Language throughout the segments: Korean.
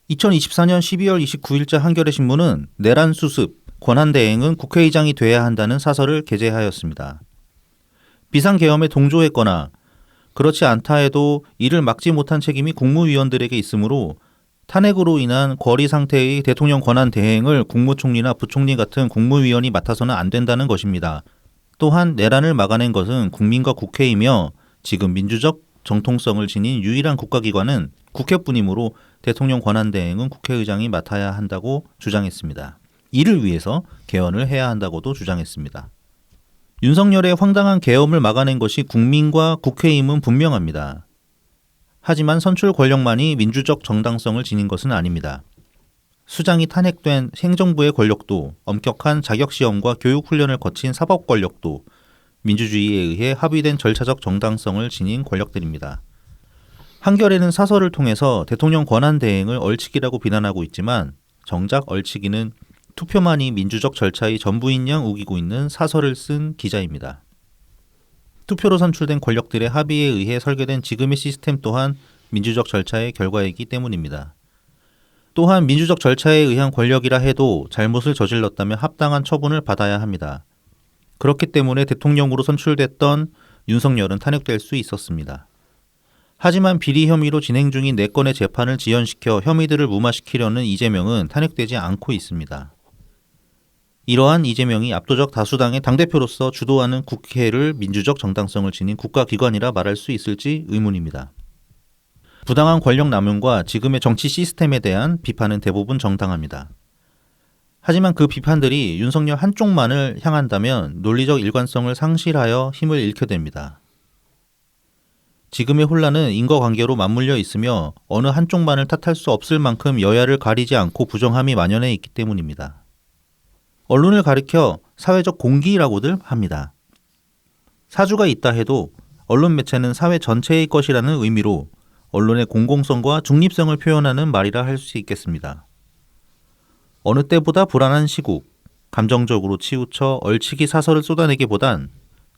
2024년 12월 29일자 한겨레 신문은 내란 수습, 권한 대행은 국회의장이 돼야 한다는 사설을 게재하였습니다. 비상계엄에 동조했거나 그렇지 않다 해도 이를 막지 못한 책임이 국무위원들에게 있으므로 탄핵으로 인한 거리 상태의 대통령 권한 대행을 국무총리나 부총리 같은 국무위원이 맡아서는 안 된다는 것입니다. 또한 내란을 막아낸 것은 국민과 국회이며 지금 민주적 정통성을 지닌 유일한 국가기관은 국회뿐이므로 대통령 권한 대행은 국회의장이 맡아야 한다고 주장했습니다. 이를 위해서 개헌을 해야 한다고도 주장했습니다. 윤석열의 황당한 계엄을 막아낸 것이 국민과 국회임은 분명합니다. 하지만 선출 권력만이 민주적 정당성을 지닌 것은 아닙니다. 수장이 탄핵된 행정부의 권력도 엄격한 자격시험과 교육훈련을 거친 사법 권력도 민주주의에 의해 합의된 절차적 정당성을 지닌 권력들입니다. 한겨레는 사설을 통해서 대통령 권한 대행을 얼치기라고 비난하고 있지만 정작 얼치기는 투표만이 민주적 절차의 전부인 양 우기고 있는 사설을 쓴 기자입니다. 투표로 선출된 권력들의 합의에 의해 설계된 지금의 시스템 또한 민주적 절차의 결과이기 때문입니다. 또한 민주적 절차에 의한 권력이라 해도 잘못을 저질렀다면 합당한 처분을 받아야 합니다. 그렇기 때문에 대통령으로 선출됐던 윤석열은 탄핵될 수 있었습니다. 하지만 비리 혐의로 진행 중인 4건의 재판을 지연시켜 혐의들을 무마시키려는 이재명은 탄핵되지 않고 있습니다. 이러한 이재명이 압도적 다수당의 당대표로서 주도하는 국회를 민주적 정당성을 지닌 국가기관이라 말할 수 있을지 의문입니다. 부당한 권력 남용과 지금의 정치 시스템에 대한 비판은 대부분 정당합니다. 하지만 그 비판들이 윤석열 한쪽만을 향한다면 논리적 일관성을 상실하여 힘을 잃게 됩니다. 지금의 혼란은 인과관계로 맞물려 있으며 어느 한쪽만을 탓할 수 없을 만큼 여야를 가리지 않고 부정함이 만연해 있기 때문입니다. 언론을 가리켜 사회적 공기라고들 합니다. 사주가 있다 해도 언론 매체는 사회 전체의 것이라는 의미로 언론의 공공성과 중립성을 표현하는 말이라 할 수 있겠습니다. 어느 때보다 불안한 시국, 감정적으로 치우쳐 얼치기 사설을 쏟아내기보단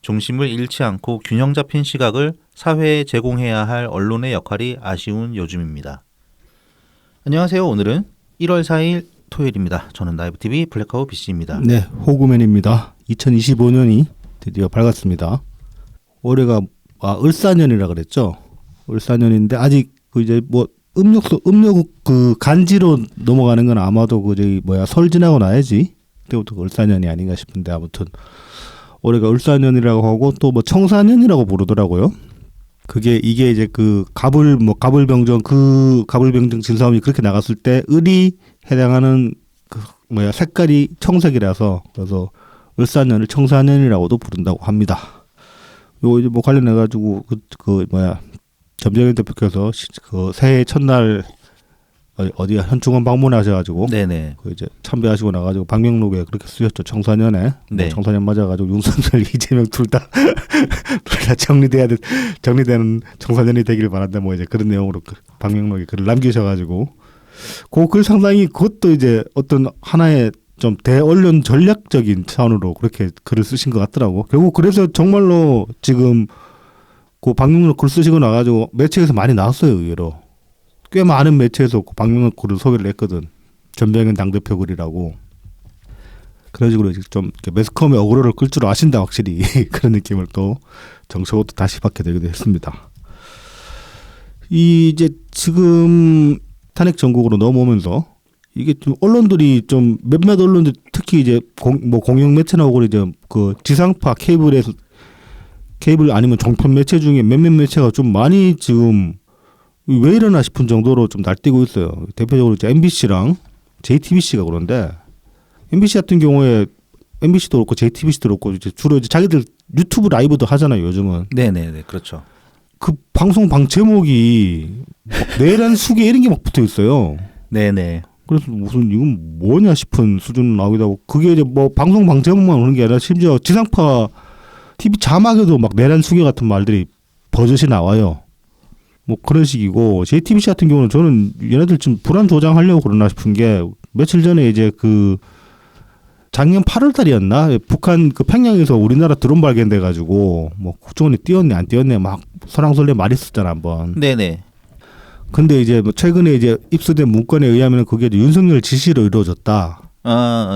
중심을 잃지 않고 균형 잡힌 시각을 사회에 제공해야 할 언론의 역할이 아쉬운 요즘입니다. 안녕하세요. 오늘은 1월 4일 토요일입니다. 저는 나이브TV 블랙아웃 BC입니다. 네, 호구맨입니다. 2025년이 드디어 밝았습니다. 올해가 을사년이라 그랬죠. 을사년인데 아직 이제 음력 그 간지로 넘어가는 건 아마도 설 지나고 나야지 그때부터 을사년이 아닌가 싶은데 아무튼 올해가 을사년이라고 하고 또 청사년이라고 부르더라고요. 이게 이제 가불병정 진사오미 그렇게 나갔을 때 을이 해당하는 색깔이 청색이라서 그래서 을사년을 청사년이라고도 부른다고 합니다. 요 이제 관련해 가지고 점쟁이 대표께서 새해 첫날 어디가 현충원 방문하셔가지고 네네. 이제 참배하시고 나가지고 방명록에 그렇게 쓰셨죠. 청사년에 네. 청사년 맞아가지고 윤석열, 이재명 둘 다 정리되는 청사년이 되길 바란다. 이제 그런 내용으로 방명록에 글을 남기셔가지고 그 글 상당히 그것도 이제 어떤 하나의 좀 대언론 전략적인 차원으로 그렇게 글을 쓰신 것 같더라고. 결국 그래서 정말로 지금 그 방명록 글 쓰시고 나가지고 매체에서 많이 나왔어요. 의외로 꽤 많은 매체에서 그 방명록 글을 소개를 했거든. 전병현 당대표 글이라고. 그런 식으로 좀 매스컴의 어그로를 끌 줄 아신다 확실히. 그런 느낌을 또 정치적으로 다시 받게 되기도 했습니다. 이제 지금 탄핵 전국으로 넘어오면서 이게 좀 언론들이 좀 몇몇 언론들 특히 이제 공영 매체나 오고 이제 그 지상파 케이블 아니면 종편 매체 중에 몇몇 매체가 좀 많이 지금 왜 이러나 싶은 정도로 좀 날뛰고 있어요. 대표적으로 이제 MBC랑 JTBC가 그런데 MBC 같은 경우에 MBC도 그렇고 JTBC도 그렇고 이제 주로 이제 자기들 유튜브 라이브도 하잖아요. 요즘은. 네네네 그렇죠. 그 방송 방 제목이 내란 수계 이런 게 막 붙어 있어요. 네네. 그래서 무슨 이건 뭐냐 싶은 수준 나오기도 하고 그게 이제 방송 방 제목만 오는 게 아니라 심지어 지상파 TV 자막에도 막 내란 수계 같은 말들이 버젓이 나와요. 그런 식이고 JTBC 같은 경우는 저는 얘네들 좀 불안 조장하려고 그러나 싶은 게 며칠 전에 이제 작년 8월 달이었나 북한 평양에서 우리나라 드론 발견돼 가지고 국정원이 띄웠네 안 띄웠네 막 설왕설래 말이 있었잖아 한번. 네네. 근데 이제 뭐 최근에 이제 입수된 문건에 의하면 그게 이제 윤석열 지시로 이루어졌다.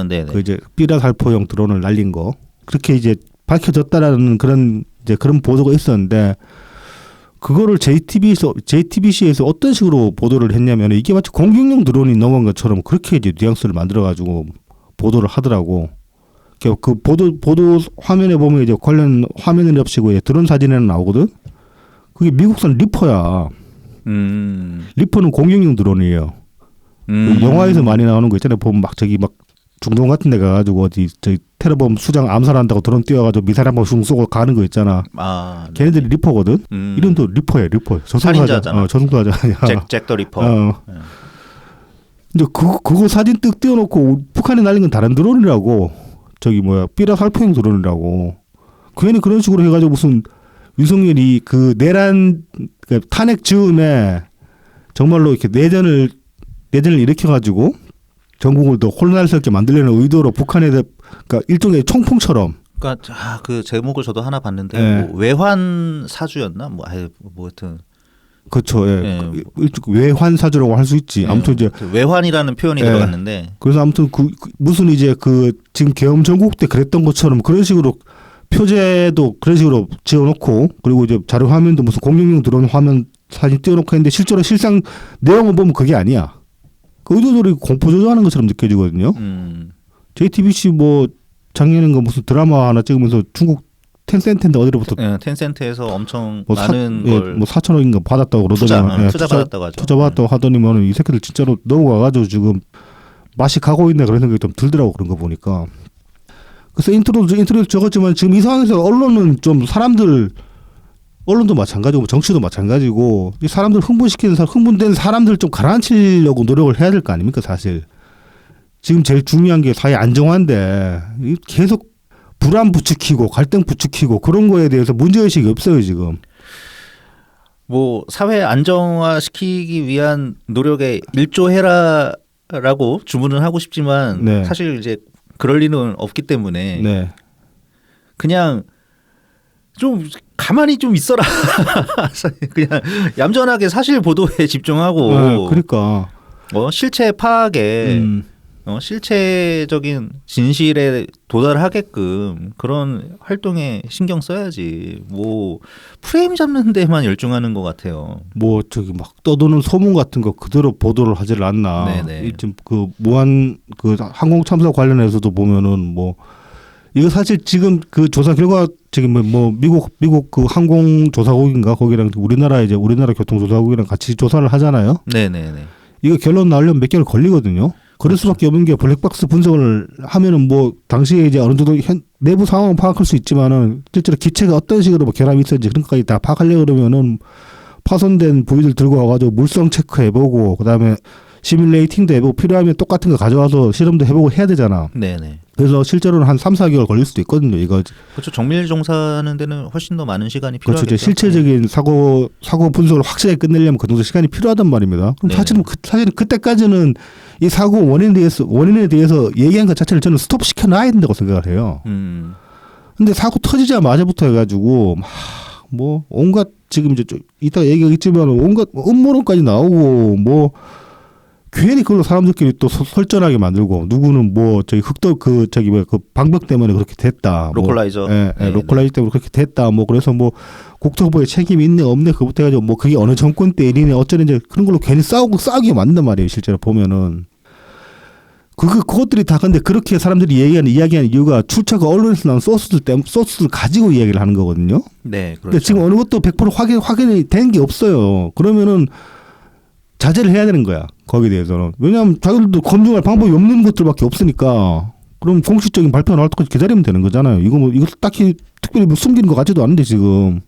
네네. 그 이제 삐라살포형 드론을 날린 거 그렇게 이제 밝혀졌다라는 그런 이제 그런 보도가 있었는데 그거를 JTBC에서 어떤 식으로 보도를 했냐면 이게 마치 공격용 드론이 넘어간 것처럼 그렇게 이제 뉘앙스를 만들어가지고 보도를 하더라고. 그 보도 화면에 보면 이제 관련 화면을 엽시고 드론 사진에는 나오거든. 그게 미국산 리퍼야. 리퍼는 공격용 드론이에요. 그 영화에서 많이 나오는 거 있잖아요. 보면 막 저기 막 중동 같은 데 가가지고 어디 저기 테러범 수장 암살한다고 드론 띄워가지고 미사일 한번 슝 쏘고 가는 거 있잖아. 걔네들이 리퍼거든. 이름도 리퍼야, 리퍼. 살인자잖아. 저승사자 아니야. 잭 더 리퍼. 근데 그거 사진 뜩 띄워놓고 북한에 날린 건 다른 드론이라고. 저기 뭐야 삐라살포형 드론이라고. 괜히 그런 식으로 해가지고 무슨 윤석열이 그 내란 그 탄핵 즈음에 정말로 이렇게 내전을 일으켜가지고 전국을 더 혼란스럽게 만들려는 의도로 북한에 그러니까 일종의 총풍처럼. 그러니까 그 제목을 저도 하나 봤는데 예. 뭐 외환 사주였나 뭐 하여튼 그렇죠. 예. 예. 외환 사주라고 할 수 있지. 아무튼 이제 외환이라는 표현이 들어갔는데. 그래서 아무튼 무슨 이제 그 지금 계엄 전국 때 그랬던 것처럼 그런 식으로 표제도 그런 식으로 지어놓고 그리고 이제 자료 화면도 무슨 공격용 드론 화면 사진 띄워놓고 했는데 실제로 실상 내용을 보면 그게 아니야. 그 의도적으로 공포 조장하는 것처럼 느껴지거든요. JTBC 뭐 작년에 그 무슨 드라마 하나 찍으면서 중국 텐센트인데 어디로부터 텐센트에서 엄청 뭐 많은 걸 뭐 4천억인가 받았다고 그러더니 투자 받았다고 하죠. 투자 받았다고 하더니만 이 새끼들 진짜로 넘어가가지고 지금 맛이 가고 있네 그런 생각이 좀 들더라고 그런 거 보니까. 그래서 인트로를 적었지만 지금 이 상황에서 언론은 좀 언론도 마찬가지고 정치도 마찬가지고 이 사람들 흥분된 사람들 좀 가라앉히려고 노력을 해야 될 거 아닙니까 사실. 지금 제일 중요한 게 사회 안정화인데 계속 불안 부추기고 갈등 부추기고 그런 거에 대해서 문제의식이 없어요 지금. 뭐 사회 안정화 시키기 위한 노력에 일조해라라고 주문을 하고 싶지만 네. 사실 이제 그럴 리는 없기 때문에 네. 그냥 좀 가만히 좀 있어라. 그냥 얌전하게 사실 보도에 집중하고 그러니까 실체 파악에 실체적인 진실에 도달하게끔 그런 활동에 신경 써야지. 뭐 프레임 잡는 데만 열중하는 것 같아요. 뭐 저기 막 떠도는 소문 같은 거 그대로 보도를 하질 않나. 지금 그 무한 그 항공 참사 관련해서도 보면은 뭐 이거 사실 지금 그 조사 결과 지금 뭐 미국 그 항공 조사국인가 거기랑 우리나라 교통조사국이랑 같이 조사를 하잖아요. 네네네. 이거 결론 나오려면 몇 개월 걸리거든요. 그럴 수밖에 없는 게 블랙박스 분석을 하면은 뭐 당시에 이제 어느 정도 내부 상황은 파악할 수 있지만은 실제로 기체가 어떤 식으로 뭐 결함이 있었는지 그런 것까지 다 파악하려고 그러면은 파손된 부위들 들고 와가지고 물성 체크해보고 그다음에 시뮬레이팅도 해보고 필요하면 똑같은 거 가져와서 실험도 해보고 해야 되잖아. 네네. 그래서 실제로는 한 3-4개월 걸릴 수도 있거든요. 이거. 그렇죠. 정밀 종사하는 데는 훨씬 더 많은 시간이 필요하겠죠. 그렇죠. 실체적인 사고 분석을 확실하게 끝내려면 그 정도 시간이 필요하단 말입니다. 그럼 사실은 그때까지는 이 사고 원인에 대해서 얘기한 것 자체를 저는 스톱 시켜놔야 된다고 생각을 해요. 근데 사고 터지자마자부터 해가지고 뭐 온갖 지금 이제 이따가 얘기하겠지만 온갖 음모론까지 나오고 뭐 괜히 그걸로 사람들끼리 또 설전하게 만들고 누구는 뭐 저기 그 방벽 때문에 그렇게 됐다. 로컬라이저. 로컬라이저 때문에 그렇게 됐다. 뭐 그래서 뭐 국토부에 책임이 있네 없네 그것부터 해가지고 뭐 그게 어느 정권 때 일이네 어쩌는지 그런 걸로 괜히 싸우게 만든단 말이에요. 실제로 보면은. 그것들이 다 근데 그렇게 사람들이 이야기하는 이유가 출처가 언론에서 나온 소스를 가지고 이야기를 하는 거거든요. 네, 그렇죠. 근데 지금 어느 것도 100% 확인이 된 게 없어요. 그러면은 자제를 해야 되는 거야. 거기에 대해서는. 왜냐하면 자기들도 검증할 방법이 없는 것들밖에 없으니까. 그럼 공식적인 발표가 나올 때까지 기다리면 되는 거잖아요. 이거 딱히 특별히 뭐 숨기는 것 같지도 않은데 지금.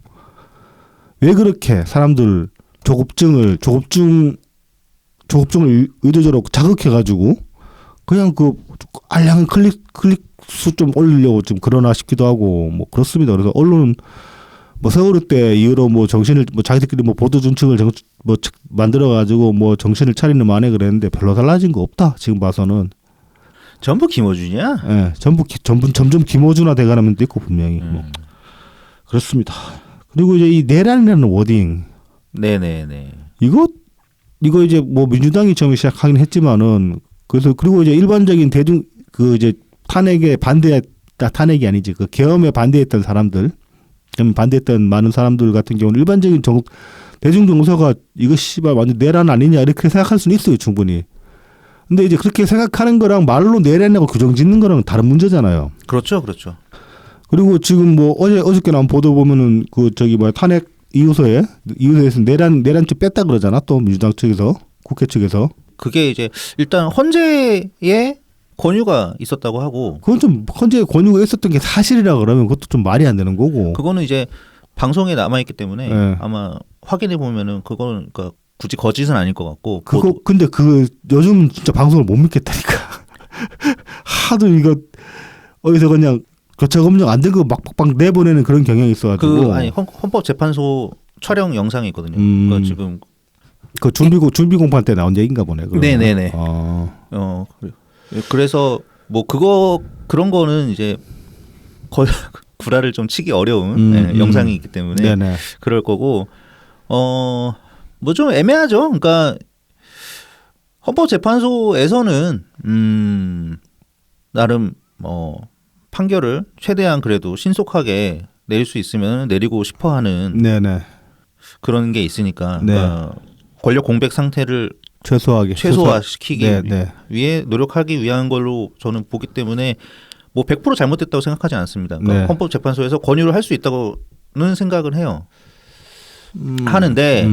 왜 그렇게 사람들 조급증을 의도적으로 자극해가지고 그냥 그 알량한 클릭 수 좀 올리려고 좀 그러나 싶기도 하고 뭐 그렇습니다. 그래서 언론은 뭐 세월호 때 이후로 뭐 정신을 뭐 자기들끼리 뭐 보도 준칙을 뭐 만들어 가지고 뭐 정신을 차리는 만에 그랬는데 별로 달라진 거 없다. 지금 봐서는 전부 김어준이야? 네, 점점 김어준화 돼가는 면도 있고 분명히 뭐 그렇습니다. 그리고 이제 이 내란이라는 워딩, 네네네. 이거 이거 이제 뭐 민주당이 처음에 시작하긴 했지만은 그래서 그리고 이제 일반적인 대중 그 이제 탄핵에 탄핵이 아니지 그 계엄에 반대했던 사람들, 반대했던 많은 사람들 같은 경우는 일반적인 대중 정서가 이거 씨발 완전 내란 아니냐 이렇게 생각할 수는 있어요 충분히. 근데 이제 그렇게 생각하는 거랑 말로 내란이라고 규정짓는 거랑 다른 문제잖아요. 그렇죠, 그렇죠. 그리고 지금 뭐 어저께 나온 보도 보면은 그 저기 뭐야 탄핵 이유서에서 내란죄 뺐다 그러잖아 또 민주당 측에서 국회 측에서. 그게 이제 일단 헌재에 권유가 있었다고 하고 그건 좀 헌재 권유가 있었던 게 사실이라 그러면 그것도 좀 말이 안 되는 거고. 그거는 이제 방송에 남아 있기 때문에 네. 아마 확인해 보면은 그거는 그러니까 굳이 거짓은 아닐 것 같고. 그거 근데 그 요즘 진짜 방송을 못 믿겠다니까. 하도 이거 어디서 그냥 교차 검증 안 된 거 막 내보내는 그런 경향이 있어가지고. 아니 헌법재판소 촬영 영상이 있거든요. 그러니까 지금 그 준비 공판 때 나온 얘기인가 보네. 그러면. 네네네. 그래서 뭐 그런 거는 이제 구라를 좀 치기 어려운 영상이 있기 때문에 네네. 그럴 거고 뭐 좀 애매하죠. 그러니까 헌법재판소에서는 나름 판결을 최대한 그래도 신속하게 내릴 수 있으면 내리고 싶어하는 네네. 그런 게 있으니까 네. 권력 공백 상태를 최소화시키기 위해 노력하기 위한 걸로 저는 보기 때문에 뭐 100% 잘못됐다고 생각하지 않습니다. 그러니까 네. 헌법재판소에서 권유를 할 수 있다고는 생각을 해요. 하는데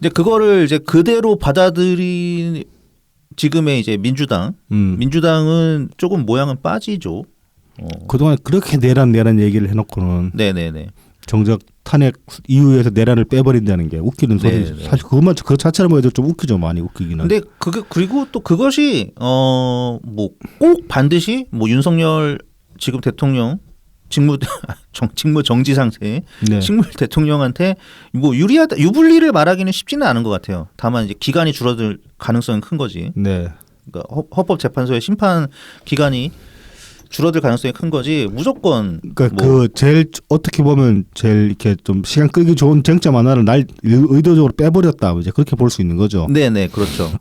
이제 그거를 이제 그대로 받아들인 지금의 이제 민주당은 조금 모양은 빠지죠. 그동안 그렇게 내란 얘기를 해놓고는 네네네. 정작 탄핵 이후에서 내란을 빼버린다는 게 웃기는 소리죠. 사실 그 자체로 해도 좀 웃기죠. 많이 웃기기는. 근데 그리고 또 그것이 뭐 꼭 반드시 뭐 윤석열 지금 대통령 직무 정지 상태 네. 식물 대통령한테 뭐 유불리를 말하기는 쉽지는 않은 것 같아요. 다만 이제 기간이 줄어들 가능성은 큰 거지. 네. 그러니까 헌법재판소의 심판 기간이 줄어들 가능성이 큰 거지. 무조건 그러니까 그 제일 어떻게 보면 제일 이렇게 좀 시간 끌기 좋은 쟁점 하나를 의도적으로 빼버렸다. 이제 그렇게 볼 수 있는 거죠. 네네 그렇죠.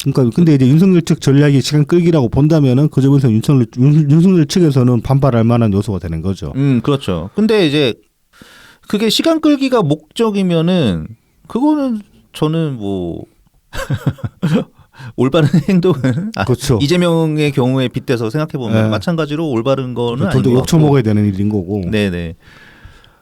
그러니까 근데 이제 윤석열 측 전략이 시간 끌기라고 본다면은 그 점에서 윤석열 측에서는 반발할 만한 요소가 되는 거죠. 그렇죠. 근데 이제 그게 시간 끌기가 목적이면은 그거는 저는 뭐 올바른 행동은 그렇죠. 이재명의 경우에 빗대서 생각해 보면 마찬가지로 올바른 거는 아닌 것 같고. 욕처 먹어야 되는 일인 거고. 네네.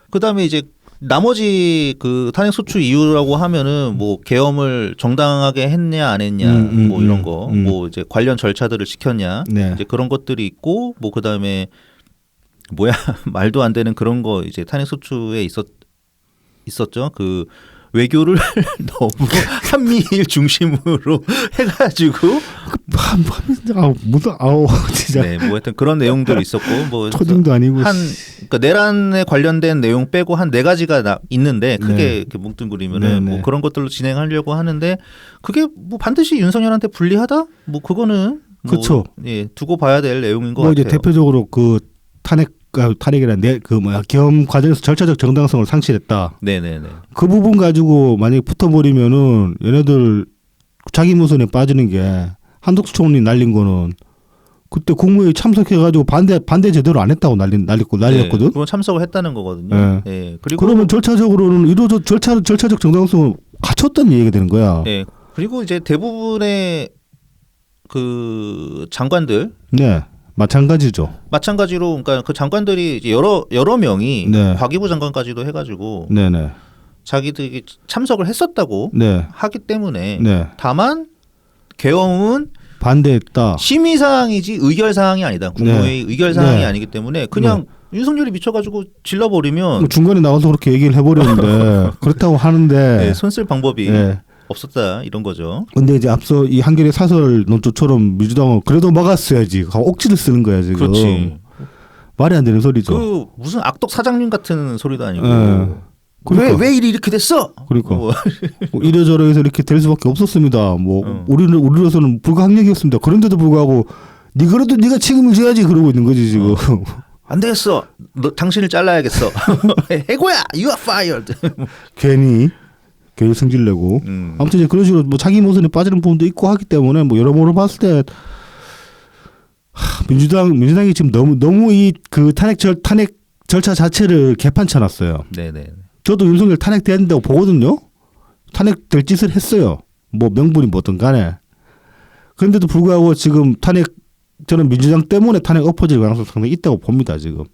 그다음에 이제 나머지 그 탄핵 소추 이유라고 하면은 뭐 계엄을 정당하게 했냐 안 했냐 뭐 이런 거 뭐 이제 관련 절차들을 지켰냐 이제 그런 것들이 있고 뭐 그다음에 뭐야 말도 안 되는 그런 거 이제 탄핵 소추에 있었죠. 그 외교를 너무 한미일 중심으로 해가지고 진짜. 네, 뭐 하여튼 그런 내용들이 있었고 뭐 초딩도 아니고 그러니까 내란에 관련된 내용 빼고 한 4가지가 있는데 크게 이렇게 뭉뚱그리면은 뭐 그런 것들로 진행하려고 하는데 그게 뭐 반드시 윤석열한테 불리하다? 뭐 그거는 뭐 그렇죠. 예, 두고 봐야 될 내용인 것 뭐 같아요. 이제 대표적으로 그 탄핵이란 계엄 과정에서 절차적 정당성을 상실했다. 네네네. 그 부분 가지고 만약에 붙어버리면은 얘네들 자기 무선에 빠지는 게 한덕수 총리 날린 거는 그때 국무회의 참석해가지고 반대 제대로 안 했다고 난리였거든. 그건 참석을 했다는 거거든요. 네. 그리고 그러면 절차적으로는 절차적 정당성을 갖췄다는 얘기가 되는 거야. 네. 그리고 이제 대부분의 그 장관들. 네. 마찬가지죠. 마찬가지로 그러니까 그 장관들이 이제 여러 명이 과기부 장관까지도 해가지고 자기들이 참석을 했었다고 하기 때문에 다만 계엄은 반대했다. 심의 사항이지 의결 사항이 아니다. 국무회의 의결 사항이 아니기 때문에 그냥 윤석열이 미쳐가지고 질러버리면 중간에 나와서 그렇게 얘기를 해버렸는데 그렇다고 하는데 손 쓸 방법이 없었다 이런 거죠. 근데 이제 앞서 이 한겨레 사설 논조처럼 민주당은 그래도 막았어야지. 억지를 쓰는 거야 지금. 그렇지. 말이 안 되는 소리죠. 그 무슨 악덕 사장님 같은 소리도 아니고. 그러니까. 왜 일이 이렇게 됐어? 그러니까 뭐 이래저래 해서 이렇게 될 수밖에 없었습니다. 뭐 우리로서는 불가항력이었습니다. 그런데도 불구하고 그래도 네가 책임을 져야지 그러고 있는 거지 지금. 안 되겠어. 너 당신을 잘라야겠어. 해고야. You are fired. 괜히 교육 승질내고 아무튼 이제 그런 식으로 뭐 자기 모선에 빠지는 부분도 있고 하기 때문에 뭐 여러모로 봤을 때 민주당이 지금 너무 이 그 탄핵 절차 자체를 개판쳐놨어요. 네네. 저도 윤석열 탄핵돼야 된다고 보거든요. 탄핵될 짓을 했어요. 뭐 명분이 뭐든 간에. 그런데도 불구하고 지금 저는 민주당 때문에 탄핵 엎어질 가능성이 상당히 있다고 봅니다. 지금.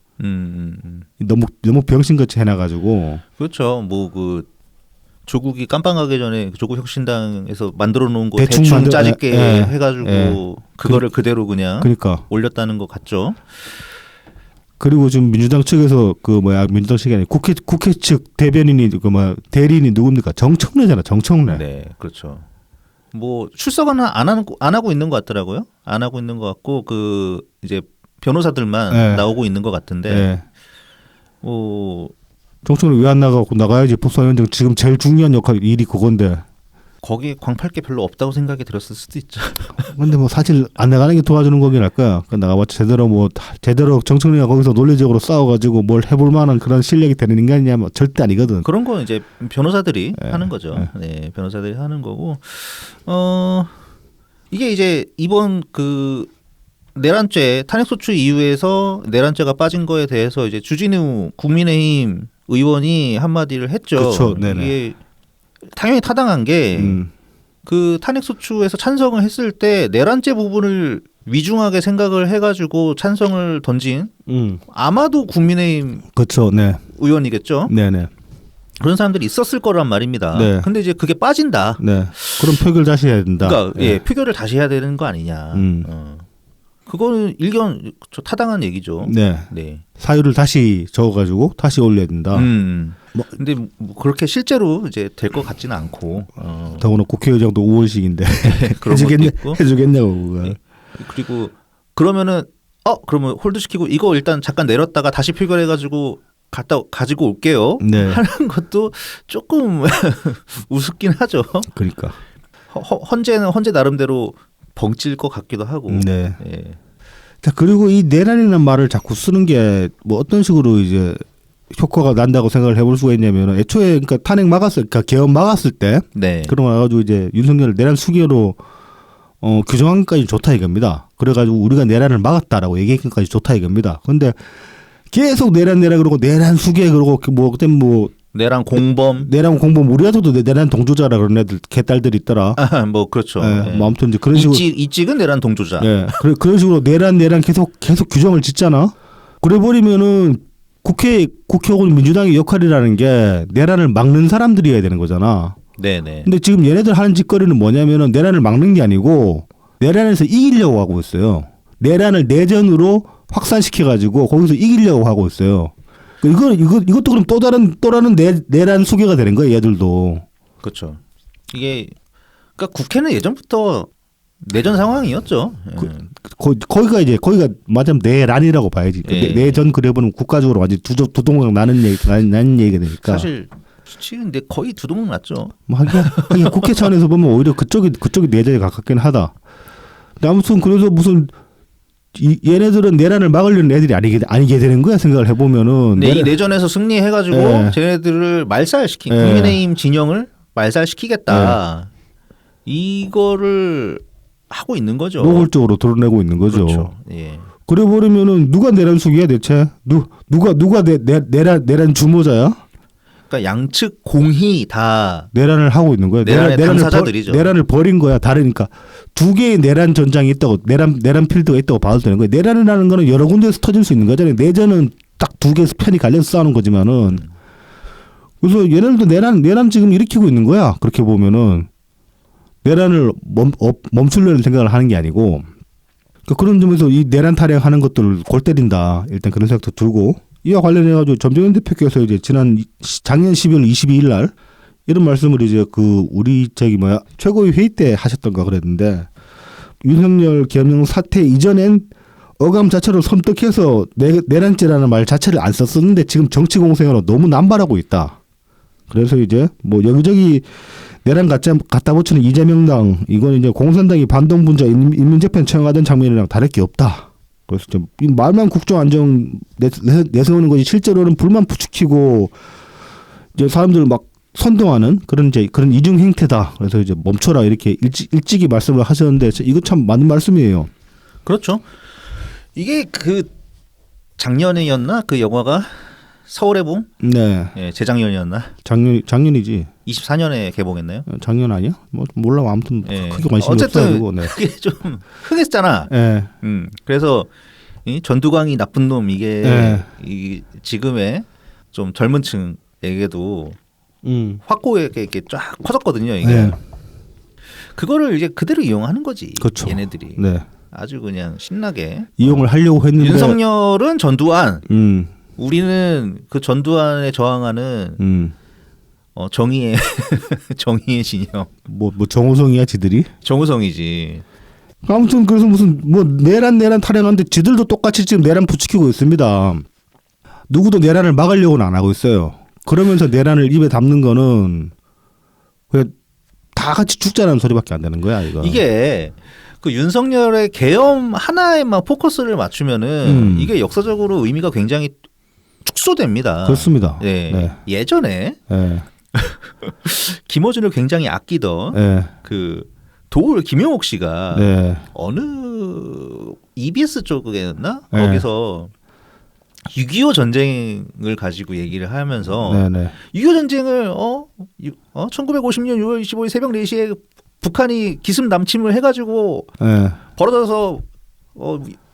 너무 병신같이 해놔가지고. 그렇죠. 뭐 그 조국이 깜빵하기 전에 조국 혁신당에서 만들어 놓은 거 대충 짜집게 해가지고 그거를 그대로 그냥 그러니까 올렸다는 것 같죠. 그리고 지금 민주당 측에서 민주당 측이 아니라 국회 측 대변인이 대리인이 누굽니까? 정청래잖아. 정청래. 네, 그렇죠. 뭐 출석은 안 하고 있는 것 같더라고요. 안 하고 있는 것 같고 그 이제 변호사들만 나오고 있는 것 같은데. 정청래 왜 안 나가고 나가야지. 법사위원장 지금 제일 중요한 일이 그건데. 거기에 광팔 게 별로 없다고 생각이 들었을 수도 있죠. 근데 뭐 사실 안 나가는 게 도와주는 거긴 할 거야. 나가봤자 제대로 정청래가 거기서 논리적으로 싸워가지고 뭘 해볼 만한 그런 실력이 되는 인간이냐 뭐 절대 아니거든. 그런 건 이제 변호사들이 하는 거죠. 네, 변호사들이 하는 거고. 이게 이제 이번 그 내란죄 탄핵소추 이후에서 내란죄가 빠진 거에 대해서 이제 주진우 국민의힘 의원이 한마디를 했죠. 그렇죠. 네네. 이게 당연히 타당한 게 그 탄핵소추에서 찬성을 했을 때 내란죄 부분을 위중하게 생각을 해가지고 찬성을 던진 아마도 국민의힘 그렇죠. 네. 의원이겠죠. 네네. 그런 사람들이 있었을 거란 말입니다. 네. 근데 이제 그게 빠진다. 네. 그럼 표결 다시 해야 된다. 그러니까 표결을 다시 해야 되는 거 아니냐. 그거는 일견 타당한 얘기죠. 네. 네. 사유를 다시 적어가지고 다시 올려야 된다. 근데 뭐 그렇게 실제로 이제 될 것 같지는 않고. 더구나 국회의장도 5월식인데 그런 것도 있고. 해주겠냐고. 네. 그리고 그러면은 그러면 홀드 시키고 이거 일단 잠깐 내렸다가 다시 표결해가지고 가지고 올게요. 네. 하는 것도 조금 우습긴 하죠. 그러니까. 헌재는 헌재 나름대로 벙찔 것 같기도 하고. 네. 예. 자, 그리고 이 내란이라는 말을 자꾸 쓰는 게 뭐 어떤 식으로 이제 효과가 난다고 생각을 해볼 수가 있냐면 애초에 그러니까 그러니까 개헌 막았을 때 네. 그런 거 가지고 이제 윤석열을 내란 수개로 규정한 것까지 좋다 이겁니다. 그래가지고 우리가 내란을 막았다라고 얘기한 것까지 좋다 이겁니다. 근데 계속 내란 그러고 내란 수개 그러고 뭐 그때 뭐 내란 공범 우리 아들도 내란 동조자라 그런 애들 개딸들이 있더라. 뭐 그렇죠. 네. 뭐 아무튼 이제 그런 식으로 이찍은 내란 동조자. 네. 그런 식으로 내란 계속 규정을 짓잖아. 그래 버리면은 국회 혹은 민주당의 역할이라는 게 내란을 막는 사람들이어야 되는 거잖아. 네네. 근데 지금 얘네들 하는 짓거리는 뭐냐면은 내란을 막는 게 아니고 내란에서 이기려고 하고 있어요. 내란을 내전으로 확산시켜가지고 거기서 이기려고 하고 있어요. 이것도 그럼 또 다른 내란 수개가 되는 거예요, 얘들도. 그렇죠. 이게 그러니까 국회는 예전부터 내전 상황이었죠. 거기가 맞으면 내란이라고 봐야지. 예. 내전 그래보면 국가적으로 완전 두동강 나는 얘기가 되니까. 사실 근데 거의 두동강 났죠. 뭐 하긴 국회 차원에서 보면 오히려 그쪽이 내전에 가깝긴 하다. 근데 아무튼 그래서 무슨 얘네들은 내란을 막으려는 애들이 아니게 되는 거야 생각을 해보면은. 이 내전에서 승리해가지고 쟤네들을 국민의힘 진영을 말살시키겠다. 이거를 하고 있는 거죠. 노골적으로 드러내고 있는 거죠. 그렇죠. 예. 그래 버리면은 누가 내란 수기야 대체? 누가 내란 주모자야? 그러니까 양측 공히 다 내란을 하고 있는 거야. 내란의 당사자들이죠. 내란을 벌인 거야. 다르니까 두 개의 내란 전장이 있다고 내란 필드가 있다고 봐도 되는 거야. 내란이라는 거는 여러 군데에서 터질 수 있는 거잖아요. 내전은 딱 두 개의 편이 갈려서 싸우는 거지만은 그래서 얘네들도 내란 지금 일으키고 있는 거야. 그렇게 보면은 내란을 멈추려는 생각을 하는 게 아니고 그런 점에서 이 내란 탈핵하는 것들을 골 때린다. 일단 그런 생각도 들고 이와 관련해가지고 전정현 대표께서 이제 작년 12월 22일 날 이런 말씀을 이제 우리 최고위 회의 때 하셨던가 그랬는데 윤석열 계엄령 사태 이전엔 어감 자체를 선택해서 내란죄라는 말 자체를 안 썼었는데 지금 정치 공세로 너무 남발하고 있다. 그래서 이제 뭐 여기저기 내란 갖다 붙이는 이재명당 이건 이제 공산당이 반동분자 인민재편 처형하던 장면이랑 다를 게 없다. 그래서 좀 말만 국정안정 내세우는 것이 실제로는 불만 부추기고 이제 사람들 막 선동하는 그런 이중 행태다. 그래서 이제 멈춰라 이렇게 일찍이 말씀을 하셨는데 이거 참 맞는 말씀이에요. 그렇죠. 이게 그 작년이었나 그 영화가 서울의 봄? 네. 예, 재작년이었나? 작년이지. 24년에 개봉했나요? 작년 아니야? 뭐 몰라. 아무튼 예. 크게 관심이 어쨌든 없어가지고. 네. 그게 좀 흥했잖아. 예. 그래서 이 전두광이 나쁜 놈 이게 예. 이 지금의 좀 젊은 층에게도 확고하게 이렇게 쫙 커졌거든요. 이게 네. 그거를 이제 그대로 이용하는 거지. 그렇죠. 얘네들이 네. 아주 그냥 신나게 이용을 하려고 했는데 윤석열은 전두환, 음. 우리는 그 전두환에 저항하는 정의의 정의의 진영. 뭐 정호성이야 지들이? 정우성이지. 아무튼 그래서 무슨 뭐 내란 타령하는데 지들도 똑같이 지금 내란 부추기고 있습니다. 누구도 내란을 막으려고는 안 하고 있어요. 그러면서 내란을 입에 담는 거는 그냥 다 같이 죽자는 소리밖에 안 되는 거야 이거. 이게 그 윤석열의 계엄 하나에만 포커스를 맞추면은 이게 역사적으로 의미가 굉장히 축소됩니다. 그렇습니다. 네. 네. 예전에 네. 김어준을 굉장히 아끼던 네. 그 도울 김용옥 씨가 네. 어느 EBS 쪽이었나? 네. 거기서 6.25 전쟁을 가지고 얘기를 하면서 네네. 6.25 전쟁을 1950년 6월 25일 새벽 4시에 북한이 기습 남침을 해가지고 네. 벌어져서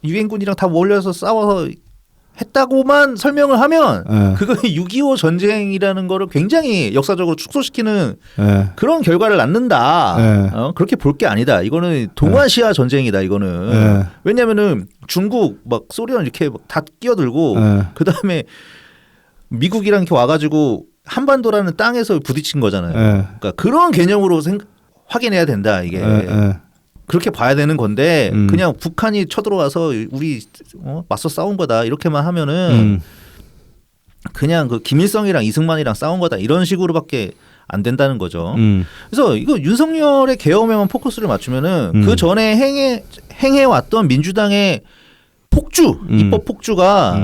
유엔군이랑 다 몰려서 싸워서 했다고만 설명을 하면 네. 그거 6.25 전쟁이라는 거를 굉장히 역사적으로 축소시키는 네. 그런 결과를 낳는다. 네. 그렇게 볼 게 아니다. 이거는 동아시아 전쟁이다. 이거는 네. 왜냐하면은 중국 막 소련 이렇게 막 다 끼어들고 네. 그 다음에 미국이랑 이렇게 와가지고 한반도라는 땅에서 부딪힌 거잖아요. 네. 그러니까 그런 개념으로 확인해야 된다. 이게 네. 그렇게 봐야 되는 건데 그냥 북한이 쳐들어와서 우리 맞서 싸운 거다 이렇게만 하면은 그냥 그 김일성이랑 이승만이랑 싸운 거다 이런 식으로밖에 안 된다는 거죠. 그래서 이거 윤석열의 계엄에만 포커스를 맞추면은 그 전에 행해왔던 민주당의 폭주 입법 폭주가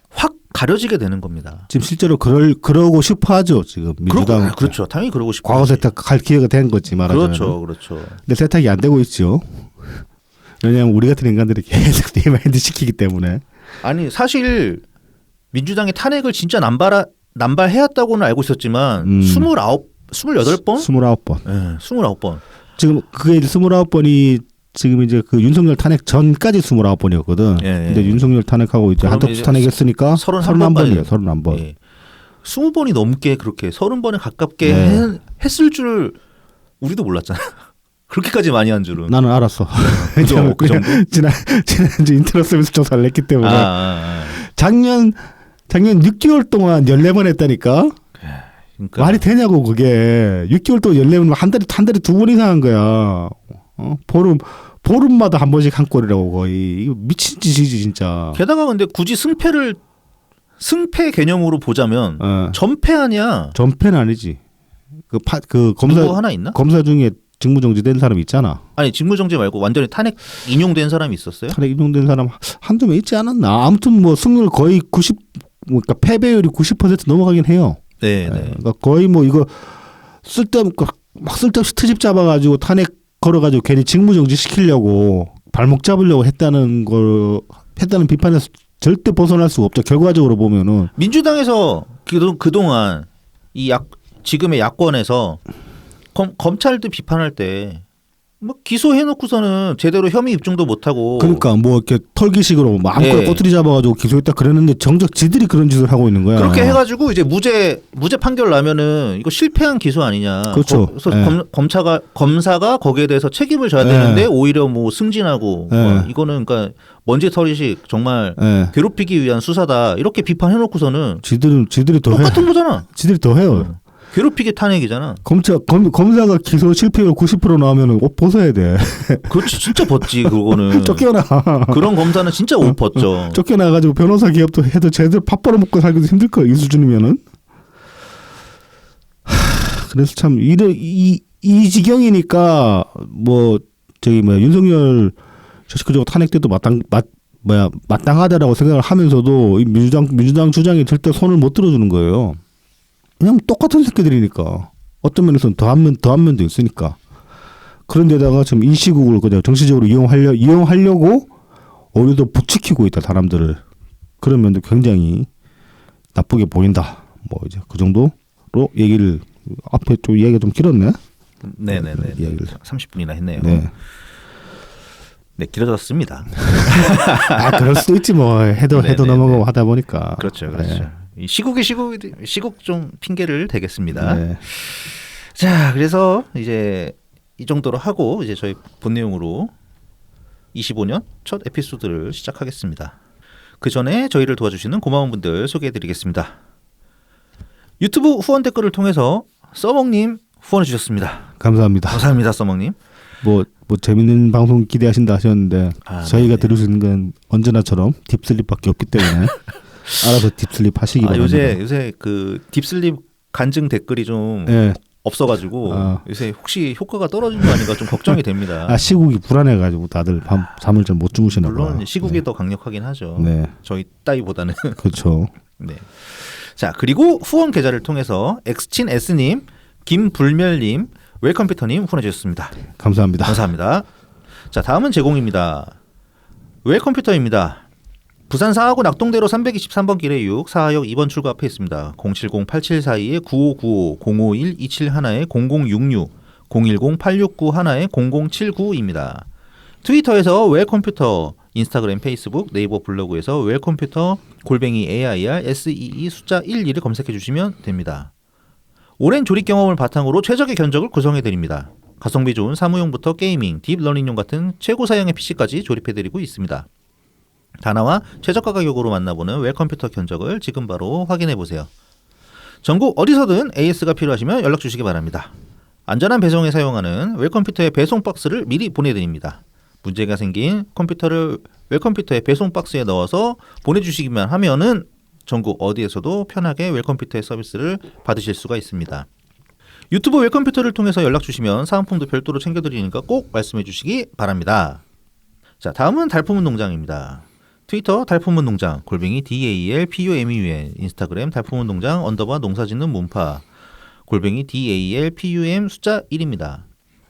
확 가려지게 되는 겁니다. 지금 실제로 그러고 싶어하죠 지금 민주당. 그렇죠. 당연히 그러고 싶어. 과거 세탁 갈 기회가 된 거지 말하자면. 그렇죠. 근데 세탁이 안 되고 있죠. 왜냐하면 우리 같은 인간들이 계속 리마인드 시키기 때문에. 아니 사실 민주당의 탄핵을 진짜 남발해왔다고는 알고 있었지만 28번? 29번. 네, 29번. 지금 그게 29번이 지금 이제 그 윤석열 탄핵 전까지 29번이었거든. 예, 예. 근데 윤석열 탄핵하고 이제 한덕수 탄핵했으니까 31번이에요. 31번. 예. 20번이 넘게 그렇게 30번에 가깝게 네. 했을 줄 우리도 몰랐잖아. 그렇게까지 많이 한 줄은. 나는 알았어. 그 정도? 지난주 인터넷 서비스 조사를 했기 때문에. 작년 6개월 동안 14번 했다니까. 그러니까. 말이 되냐고 그게. 6개월 동안 14번 한 달에 2번 이상 한 거야. 보름마다 한 번씩 한 골이라고 거의. 이거 미친 짓이지 진짜. 게다가 근데 굳이 승패 개념으로 보자면 전패 아니야. 전패는 아니지. 그 검사 누구 하나 있나? 검사 중에 직무정지된 사람 있잖아. 아니 직무정지 말고 완전히 탄핵 인용된 사람이 있었어요? 탄핵 인용된 사람 한두 명 있지 않았나? 아무튼 뭐 승률 거의 90, 그러니까 패배율이 90% 넘어가긴 해요. 네. 그러니까 거의 뭐 이거 쓸데없이 트집 잡아가지고 탄핵 걸어가지고 괜히 직무정지 시키려고 발목 잡으려고 했다는 비판에서 절대 벗어날 수가 없죠. 결과적으로 보면은 민주당에서 그동안 지금의 야권에서 검찰도 비판할 때 뭐 기소해놓고서는 제대로 혐의 입증도 못하고 그러니까 뭐 이렇게 털기식으로 뭐 아무거나 꼬투리 잡아가지고 기소했다 그랬는데 정작 지들이 그런 짓을 하고 있는 거야. 그렇게 해가지고 이제 무죄 판결 나면은 이거 실패한 기소 아니냐. 그렇죠. 그래서 검사가 거기에 대해서 책임을 져야 되는데 오히려 뭐 승진하고 이거는 그러니까 먼지 털이식 정말 괴롭히기 위한 수사다 이렇게 비판해놓고서는 지들이 더 똑같은 거잖아. 지들이 더 해요. 괴롭히기 탄핵이잖아. 검사가 기소 실패율 90% 나오면 옷 벗어야 돼. 그렇지 진짜 벗지 그거는. 쫓겨나. 그런 검사는 진짜 옷 벗죠. 쫓겨나가지고 변호사 기업도 해도 제대로 밥 벌어먹고 살기도 힘들 거야 이 수준이면은. 그래서 참 이 지경이니까 뭐 윤석열 그리고 탄핵 때도 마땅하다라고 생각을 하면서도 이 민주당 주장이 절대 손을 못 들어주는 거예요. 그냥 똑같은 새끼들이니까 어떤 면에서는 더한 면도 있으니까 그런 데다가 지금 이 시국을 그냥 정치적으로 이용하려고 오히려 부추기고 있다 사람들을. 그런 면도 굉장히 나쁘게 보인다. 뭐 이제 그 정도로 얘기를 앞에 좀 이야기가 좀 길었네. 네네네. 이야기를 30분이나 했네요. 네. 네, 길어졌습니다. 아 그럴 수도 있지 뭐 해도 네네네. 넘어가고 하다 보니까. 그렇죠. 네. 이 시국 좀 핑계를 대겠습니다. 네. 자, 그래서 이제 이 정도로 하고 이제 저희 본 내용으로 25년 첫 에피소드를 시작하겠습니다. 그 전에 저희를 도와주시는 고마운 분들 소개해드리겠습니다. 유튜브 후원 댓글을 통해서 써먹님 후원해 주셨습니다. 감사합니다. 감사합니다, 써먹님. 뭐 재밌는 방송 기대하신다 하셨는데 저희가 네네. 들을 수 있는 건 언제나처럼 딥슬립밖에 없기 때문에 알아서 딥슬립 하시기 바랍니다. 요새 그 딥슬립 간증 댓글이 좀 네. 없어가지고 요새 혹시 효과가 떨어지는 거 아닌가 좀 걱정이 됩니다. 시국이 불안해가지고 다들 잠을 잘 못 주무시나 봐요. 물론 시국이 네. 더 강력하긴 하죠. 네. 저희 따위보다는. 그렇죠. 네. 자, 그리고 후원 계좌를 통해서 엑스친 S님, 김불멸님, 웰컴피터님 후원해 주셨습니다. 감사합니다. 감사합니다. 자, 다음은 제공입니다. 웰컴퓨터입니다. 부산 사하구 낙동대로 323번 길의 6 사하역 2번 출구 앞에 있습니다. 070-8742-9595 051-271-0066 010-869-1-0079입니다. 트위터에서 웰컴퓨터, 인스타그램, 페이스북, 네이버 블로그에서 웰컴퓨터 @AIR SEE 숫자 12를 검색해 주시면 됩니다. 오랜 조립 경험을 바탕으로 최적의 견적을 구성해 드립니다. 가성비 좋은 사무용부터 게이밍, 딥러닝용 같은 최고 사양의 PC까지 조립해 드리고 있습니다. 다나와 최저가 가격으로 만나보는 웰컴퓨터 견적을 지금 바로 확인해 보세요. 전국 어디서든 AS가 필요하시면 연락 주시기 바랍니다. 안전한 배송에 사용하는 웰컴퓨터의 배송 박스를 미리 보내드립니다. 문제가 생긴 컴퓨터를 웰컴퓨터의 배송 박스에 넣어서 보내주시기만 하면은 전국 어디에서도 편하게 웰컴퓨터의 서비스를 받으실 수가 있습니다. 유튜브 웰컴퓨터를 통해서 연락 주시면 사은품도 별도로 챙겨드리니까 꼭 말씀해 주시기 바랍니다. 자, 다음은 달품은 농장입니다. 트위터 달품은 농장 DALPUMEUN, 인스타그램 달품은 농장 _농사짓는 문파 DALPUM 숫자 1입니다.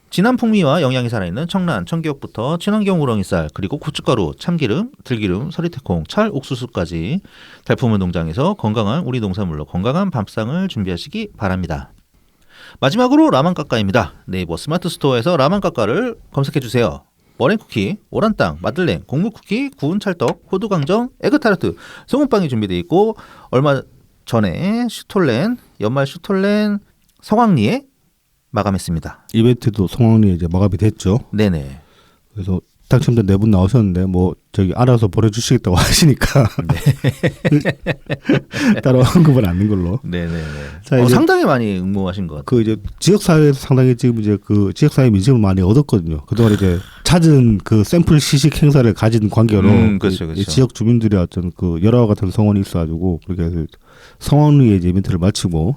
진한 풍미와 영양이 살아있는 청란, 청기역부터 친환경 우렁이쌀, 그리고 고춧가루, 참기름, 들기름, 서리태콩, 찰, 옥수수까지 달품은 농장에서 건강한 우리 농산물로 건강한 밥상을 준비하시기 바랍니다. 마지막으로 라만까까입니다. 네이버 스마트 스토어에서 라만까까를 검색해주세요. 머랭쿠키, 오란땅, 마들렌, 곡물쿠키, 구운 찰떡, 호두강정, 에그타르트, 소금빵이 준비되어 있고 얼마 전에 슈톨렌, 연말 슈톨렌 성황리에 마감했습니다. 이벤트도 성황리에 이제 마감이 됐죠. 네네. 그래서 당첨자 4분 나오셨는데 뭐 저기 알아서 보내주시겠다고 하시니까 따로 언급은 않는 걸로. 네네네. 자, 이제 상당히 많이 응모하신 것 같아요. 그 이제 지역 사회에서 상당히 지금 이제 그 지역 사회 민심을 많이 얻었거든요. 그동안 이제 찾은 그 샘플 시식 행사를 가진 관계로 그렇죠. 이 지역 주민들이 어떤 그 열화와 같은 성원이 있어가지고 그렇게 해서 성황리에 이제 이벤트를 마치고.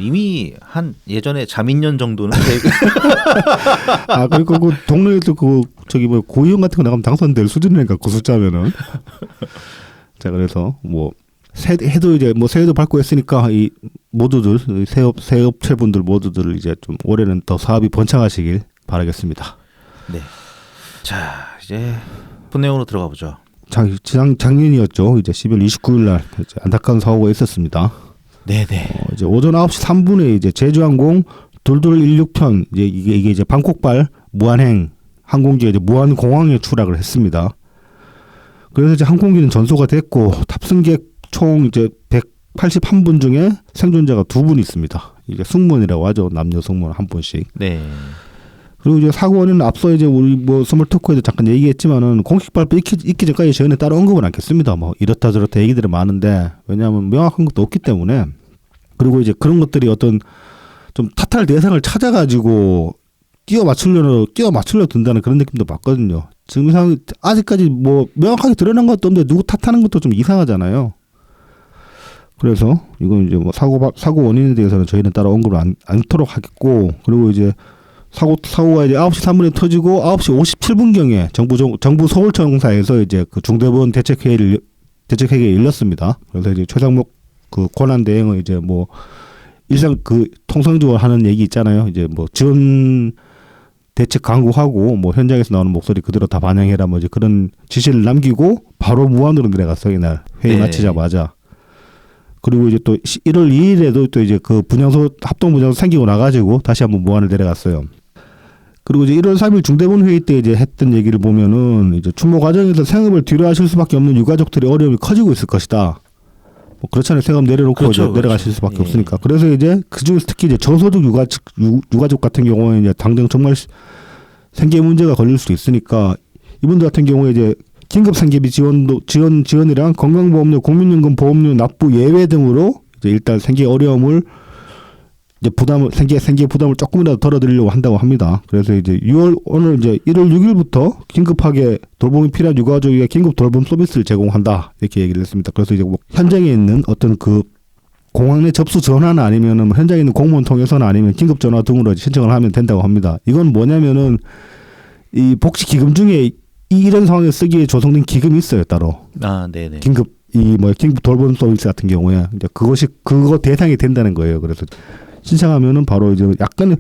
이미 한 예전에 자민련 정도는 그리고 그 동네에도 그 저기 뭐 고위원 같은 거 나가면 당선될 수준이니까 그 숫자면은. 자, 그래서 뭐 해도 이제 뭐 새해도 밝고 했으니까 이 모두들 새 업체분들 모두들 이제 좀 올해는 더 사업이 번창하시길 바라겠습니다. 네. 자, 이제 본 내용으로 들어가 보죠. 작년이었죠. 이제 12월 29일 날 이제 안타까운 사고가 있었습니다. 네네. 이제 오전 9시 3분에 이제 제주항공 돌돌 16편 이게 이제 방콕발 무한행 항공기가 이제 무안공항에 추락을 했습니다. 그래서 이제 항공기는 전소가 됐고 탑승객 총 이제 181분 중에 생존자가 2분 있습니다. 이제 승무원이라고 하죠. 남녀 승무원 한 분씩. 네. 그리고 이제 사고 원인은 앞서 이제 우리 뭐 스몰 토크에도 잠깐 얘기했지만은 공식 발표 있기 전까지 저희는 따로 언급은 않겠습니다. 뭐 이렇다 저렇다 얘기들이 많은데 왜냐하면 명확한 것도 없기 때문에. 그리고 이제 그런 것들이 어떤 좀 탓할 대상을 찾아가지고 끼워 맞추려 든다는 그런 느낌도 받거든요. 지금 이상 아직까지 뭐 명확하게 드러난 것도 없는데 누구 탓하는 것도 좀 이상하잖아요. 그래서 이건 이제 뭐 사고 원인에 대해서는 저희는 따로 언급을 않도록 하겠고, 그리고 이제 사고가 이제 9시 3분에 터지고 9시 57분경에 정부 서울청사에서 이제 그 중대본 대책회의가 열렸습니다. 그래서 이제 최상목 그 권한 대행은 이제 뭐 일상 그 통상적으로 하는 얘기 있잖아요. 이제 뭐 지원 대책 강구하고 뭐 현장에서 나오는 목소리 그대로 다 반영해라 뭐 이제 그런 지시를 남기고 바로 무안으로 내려갔어요. 이날 회의 네. 마치자마자. 그리고 이제 또 1월 2일에도 또 이제 그 분향소 합동 분향소 생기고 나가지고 다시 한번 무안을 내려갔어요. 그리고 이제 1월 3일 중대본 회의 때 이제 했던 얘기를 보면은 이제 추모 과정에서 생업을 뒤로 하실 수밖에 없는 유가족들의 어려움이 커지고 있을 것이다. 뭐 그렇잖아요. 생업 내려놓고 그렇죠, 이제 내려가실 수밖에 예. 없으니까. 그래서 이제 그 중에서 특히 이제 저소득 유가족 같은 경우에 이제 당장 정말 생계 문제가 걸릴 수 있으니까 이분들 같은 경우에 이제 긴급 생계비 지원이랑 건강보험료, 국민연금 보험료 납부 예외 등으로 이제 일단 생계 어려움을 이제 생계 부담을 조금이라도 덜어드리려고 한다고 합니다. 그래서 이제 오늘 이제 1월 6일부터 긴급하게 돌봄이 필요한 유가족에게 긴급 돌봄 서비스를 제공한다 이렇게 얘기를 했습니다. 그래서 이제 뭐 현장에 있는 어떤 그 공항 내 접수 전화나 아니면은 뭐 현장에 있는 공무원 통해서나 아니면 긴급 전화 등으로 신청을 하면 된다고 합니다. 이건 뭐냐면은 이 복지 기금 중에 이런 상황에 쓰기에 조성된 기금이 있어요 따로. 아, 네네. 긴급 돌봄 서비스 같은 경우에 이제 그거 대상이 된다는 거예요. 그래서 신청하면은 바로 이제 약간은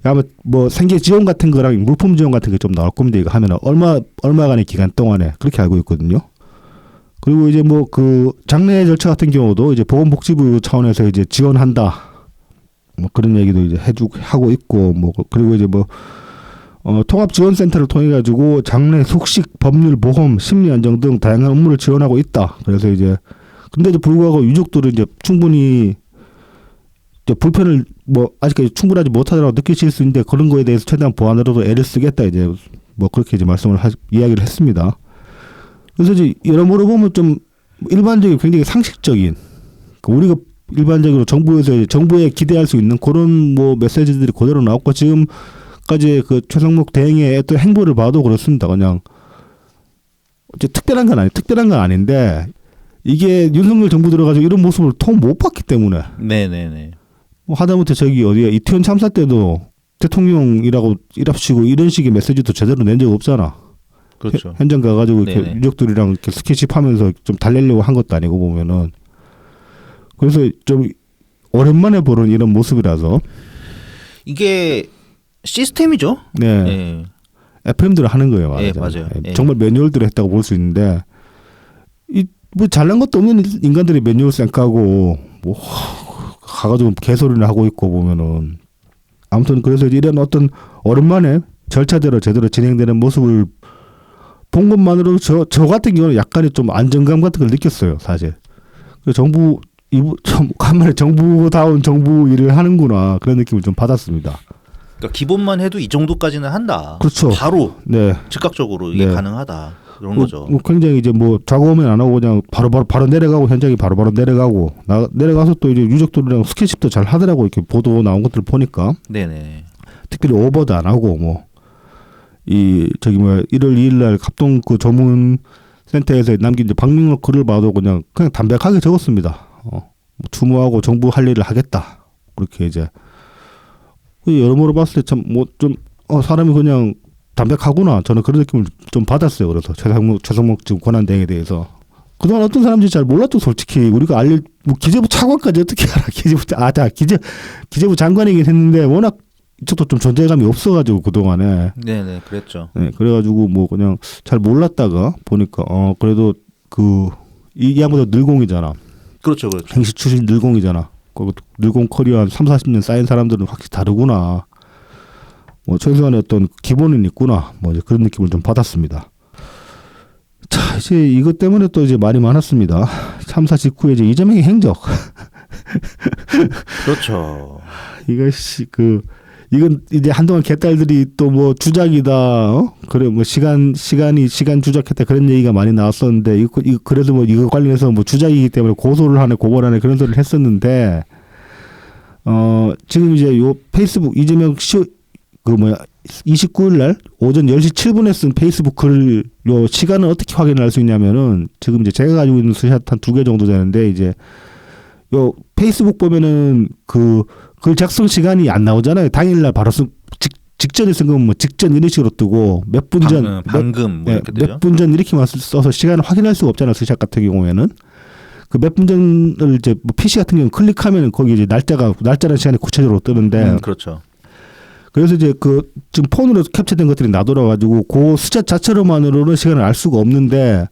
아마 뭐 생계 지원 같은 거랑 물품 지원 같은 게 좀 나올 겁니다. 이거 하면은 얼마간의 기간 동안에 그렇게 알고 있거든요. 그리고 이제 뭐 그 장례 절차 같은 경우도 이제 보건복지부 차원에서 이제 지원한다. 뭐 그런 얘기도 이제 하고 있고 뭐 그리고 이제 뭐 통합지원센터를 통해 가지고 장례, 숙식, 법률, 보험, 심리안정 등 다양한 업무를 지원하고 있다. 그래서 이제 근데도 불구하고 유족들은 이제 충분히 이제 불편을 뭐 아직까지 충분하지 못하다고 느끼실 수 있는데 그런 거에 대해서 최대한 보완으로도 애를 쓰겠다 이제 뭐 그렇게 이제 이야기를 했습니다. 그래서 이제 여러모로 보면 좀 일반적인 굉장히 상식적인 우리가 일반적으로 정부에 기대할 수 있는 그런 뭐 메시지들이 그대로 나왔고 지금까지 그 최상목 대행의 어떤 행보를 봐도 그렇습니다. 그냥 특별한 건 아닌데 이게 윤석열 정부 들어가지고 이런 모습을 통 못 봤기 때문에. 네네네. 뭐 하다못해 저기 어디야 이태원 참사 때도 대통령이라고 일합시고 이런 식의 메시지도 제대로 낸 적 없잖아. 그렇죠. 현장 가가지고 이렇게 네네. 유족들이랑 이렇게 스킨십하면서 좀 달래려고 한 것도 아니고 보면은 그래서 좀 오랜만에 보는 이런 모습이라서 이게 시스템이죠. 네 네. FM들을 하는 거예요. 네, 말하자면. 맞아요. 네. 정말 매뉴얼들을 했다고 볼 수 있는데 뭐 잘난 것도 없는 인간들이 매뉴얼 쌩까고 뭐 가가지고 개소리를 하고 있고 보면은 아무튼 그래서 이런 어떤 오랜만에 절차대로 제대로 진행되는 모습을 본 것만으로도 저 같은 경우는 약간의 좀 안정감 같은 걸 느꼈어요, 사실. 좀 간만에 정부다운 정부 일을 하는구나 그런 느낌을 좀 받았습니다. 그러니까 기본만 해도 이 정도까지는 한다. 그렇죠. 바로 네. 즉각적으로 이게 네. 가능하다. 이런 거죠. 뭐 굉장히 이제 뭐 작업은 안 하고 그냥 바로 내려가고 현장에 바로 내려가고 내려가서 또 이제 유족들이랑 스킨십도 잘 하더라고 이렇게 보도 나온 것들 보니까 네네. 특별히 오버도 안 하고 뭐 이 저기 뭐 1월 2일날 합동 그 조문 센터에서 남긴 이제 박민록 글을 봐도 그냥 담백하게 적었습니다. 뭐 추모하고 정부 할 일을 하겠다 그렇게 이제 여러모로 봤을 때 참 뭐 좀 사람이 그냥 담백하구나 저는 그런 느낌을 좀 받았어요. 그래서 최상목 지금 권한대행에 대해서 그동안 어떤 사람인지 잘 몰랐죠. 솔직히 우리가 알릴 뭐 기재부 차관까지 어떻게 알아? 기재부 장관이긴 했는데 워낙 이쪽도 좀 존재감이 없어가지고 그동안에 네네 그랬죠. 네, 그래가지고 뭐 그냥 잘 몰랐다가 보니까 그래도 이 양반도 늘공이잖아. 그렇죠, 그렇죠. 행시 출신 늘공이잖아. 늘공 커리어 한 30-40년 쌓인 사람들은 확실히 다르구나. 뭐 최소한의 어떤 기본은 있구나. 뭐 이제 그런 느낌을 좀 받았습니다. 자, 이제 이것 때문에 또 이제 말이 많았습니다. 참사 직후에 이제 이재명의 행적. 그렇죠. 이건 이제 한동안 개딸들이 또 뭐 주작이다. 그래 뭐 시간 주작했다 그런 얘기가 많이 나왔었는데 이거 그래도 뭐 이거 관련해서 뭐 주작이기 때문에 고소를 하네 고발을 하네 그런 소리를 했었는데 지금 이제 요 페이스북 이재명 29일 날 오전 10시 7분에 쓴 페이스북 글 요 시간은 어떻게 확인할 수 있냐면은 지금 이제 제가 가지고 있는 스샷 한 2개 정도 되는데 이제 요 페이스북 보면은 그 글 작성 시간이 안 나오잖아요. 당일날 바로 직전에 쓴 건 뭐 직전 이런 식으로 뜨고 몇 분 전 방금 뭐 이렇게 되죠. 몇 분 전 이렇게만 써서 시간을 확인할 수가 없잖아요. 스샷 같은 경우에는 그 몇 분 전을 이제 뭐 PC 같은 경우는 클릭하면 거기 이제 날짜랑 시간이 구체적으로 뜨는데 그렇죠. 그래서 이제 그 지금 폰으로 캡처된 것들이 나돌아가지고 그 숫자 자체로만으로는 시간을 알 수가 없는데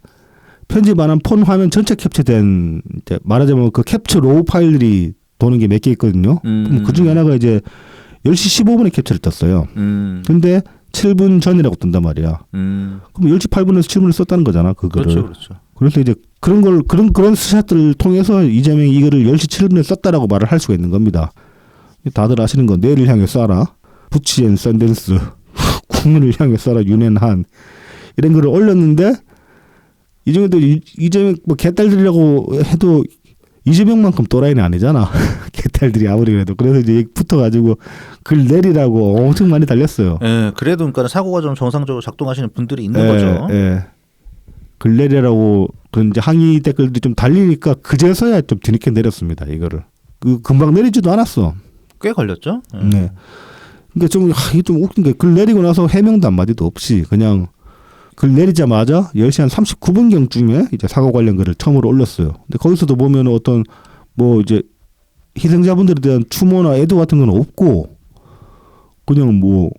편집 안 한 폰 화면 전체 캡처된 이제 말하자면 그 캡처 로우 파일들이 도는 게 몇 개 있거든요. 그 중에 하나가 이제 10시 15분에 캡처를 떴어요. 근데 7분 전이라고 뜬단 말이야. 그럼 10시 8분에서 7분을 썼다는 거잖아, 그거를. 그렇죠, 그렇죠. 그래서 이제 그런 스샷들을 통해서 이재명이 이거를 10시 7분에 썼다라고 말을 할 수가 있는 겁니다. 다들 아시는 건 내일을 향해 쏴라. 부치 앤 샌댄스. 국민을 향해 쏴라. 윤앤한. 이런 거를 올렸는데 이정도 이재명 뭐 개딸들이라고 해도 이재명만큼 또라이는 아니잖아. 개딸들이 아무리 그래도. 그래서 이제 붙어가지고 글 내리라고 엄청 많이 달렸어요. 예, 그래도 그러니까 사고가 좀 정상적으로 작동하시는 분들이 있는 거죠. 예. 글 내리라고 그런 이제 항의 댓글들이 좀 달리니까 그제서야 좀 뒤늦게 내렸습니다. 이거를. 금방 내리지도 않았어. 꽤 걸렸죠. 네. 그러니까 이게 좀 웃긴 게 글 내리고 나서 해명도 한마디도 없이 그냥 글 내리자마자 10시 한 39분경쯤에 이제 사고 관련 글을 처음으로 올렸어요. 근데 거기서도 보면 어떤 뭐 이제 희생자분들에 대한 추모나 애도 같은 건 없고 그냥 뭐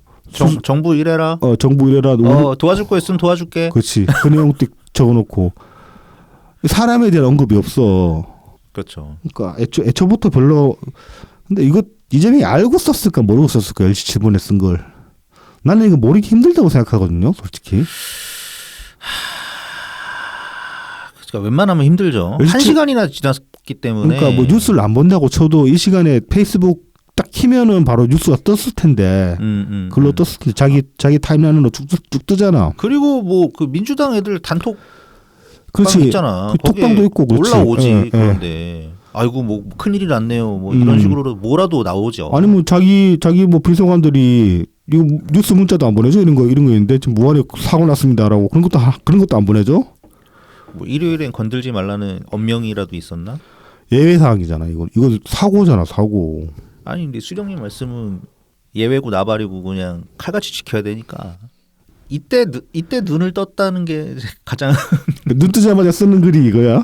정부 이래라. 정부 이래라. 도와줄 거 있으면 도와줄게. 그렇지. 그 내용도 적어놓고 사람에 대한 언급이 없어. 그렇죠. 그러니까 애초부터 별로. 근데 이거 이재명이 알고 썼을까 모르고 썼을까 10시 7분에 쓴 걸. 나는 이거 모르기 힘들다고 생각하거든요, 솔직히. 그러니까 웬만하면 힘들죠. 1시간이나 지났기 때문에. 그러니까 뭐 뉴스를 안 본다고 쳐도 이 시간에 페이스북 딱 키면은 바로 뉴스가 떴을 텐데. 글로 떴을 텐데 자기 타임라인으로 쭉 뜨잖아. 그리고 뭐 그 민주당 애들 단톡 그렇지. 있잖아. 그 톡방도 있고 그렇지. 올라오지. 그런데 아이고 뭐 큰일이 났네요. 뭐 이런 식으로 뭐라도 나오죠. 아니 뭐 자기 뭐 비서관들이 이거 뉴스 문자도 안 보내줘 이런 거 있는데 지금 무한에 사고 났습니다라고 그런 것도 안 보내줘? 뭐 일요일엔 건들지 말라는 엄명이라도 있었나? 예외 사항이잖아. 이거 사고잖아, 사고. 아니 근데 수령님 말씀은 예외고 나발이고 그냥 칼같이 지켜야 되니까 이때 눈을 떴다는 게 가장 눈 뜨자마자 쓰는 글이 이거야?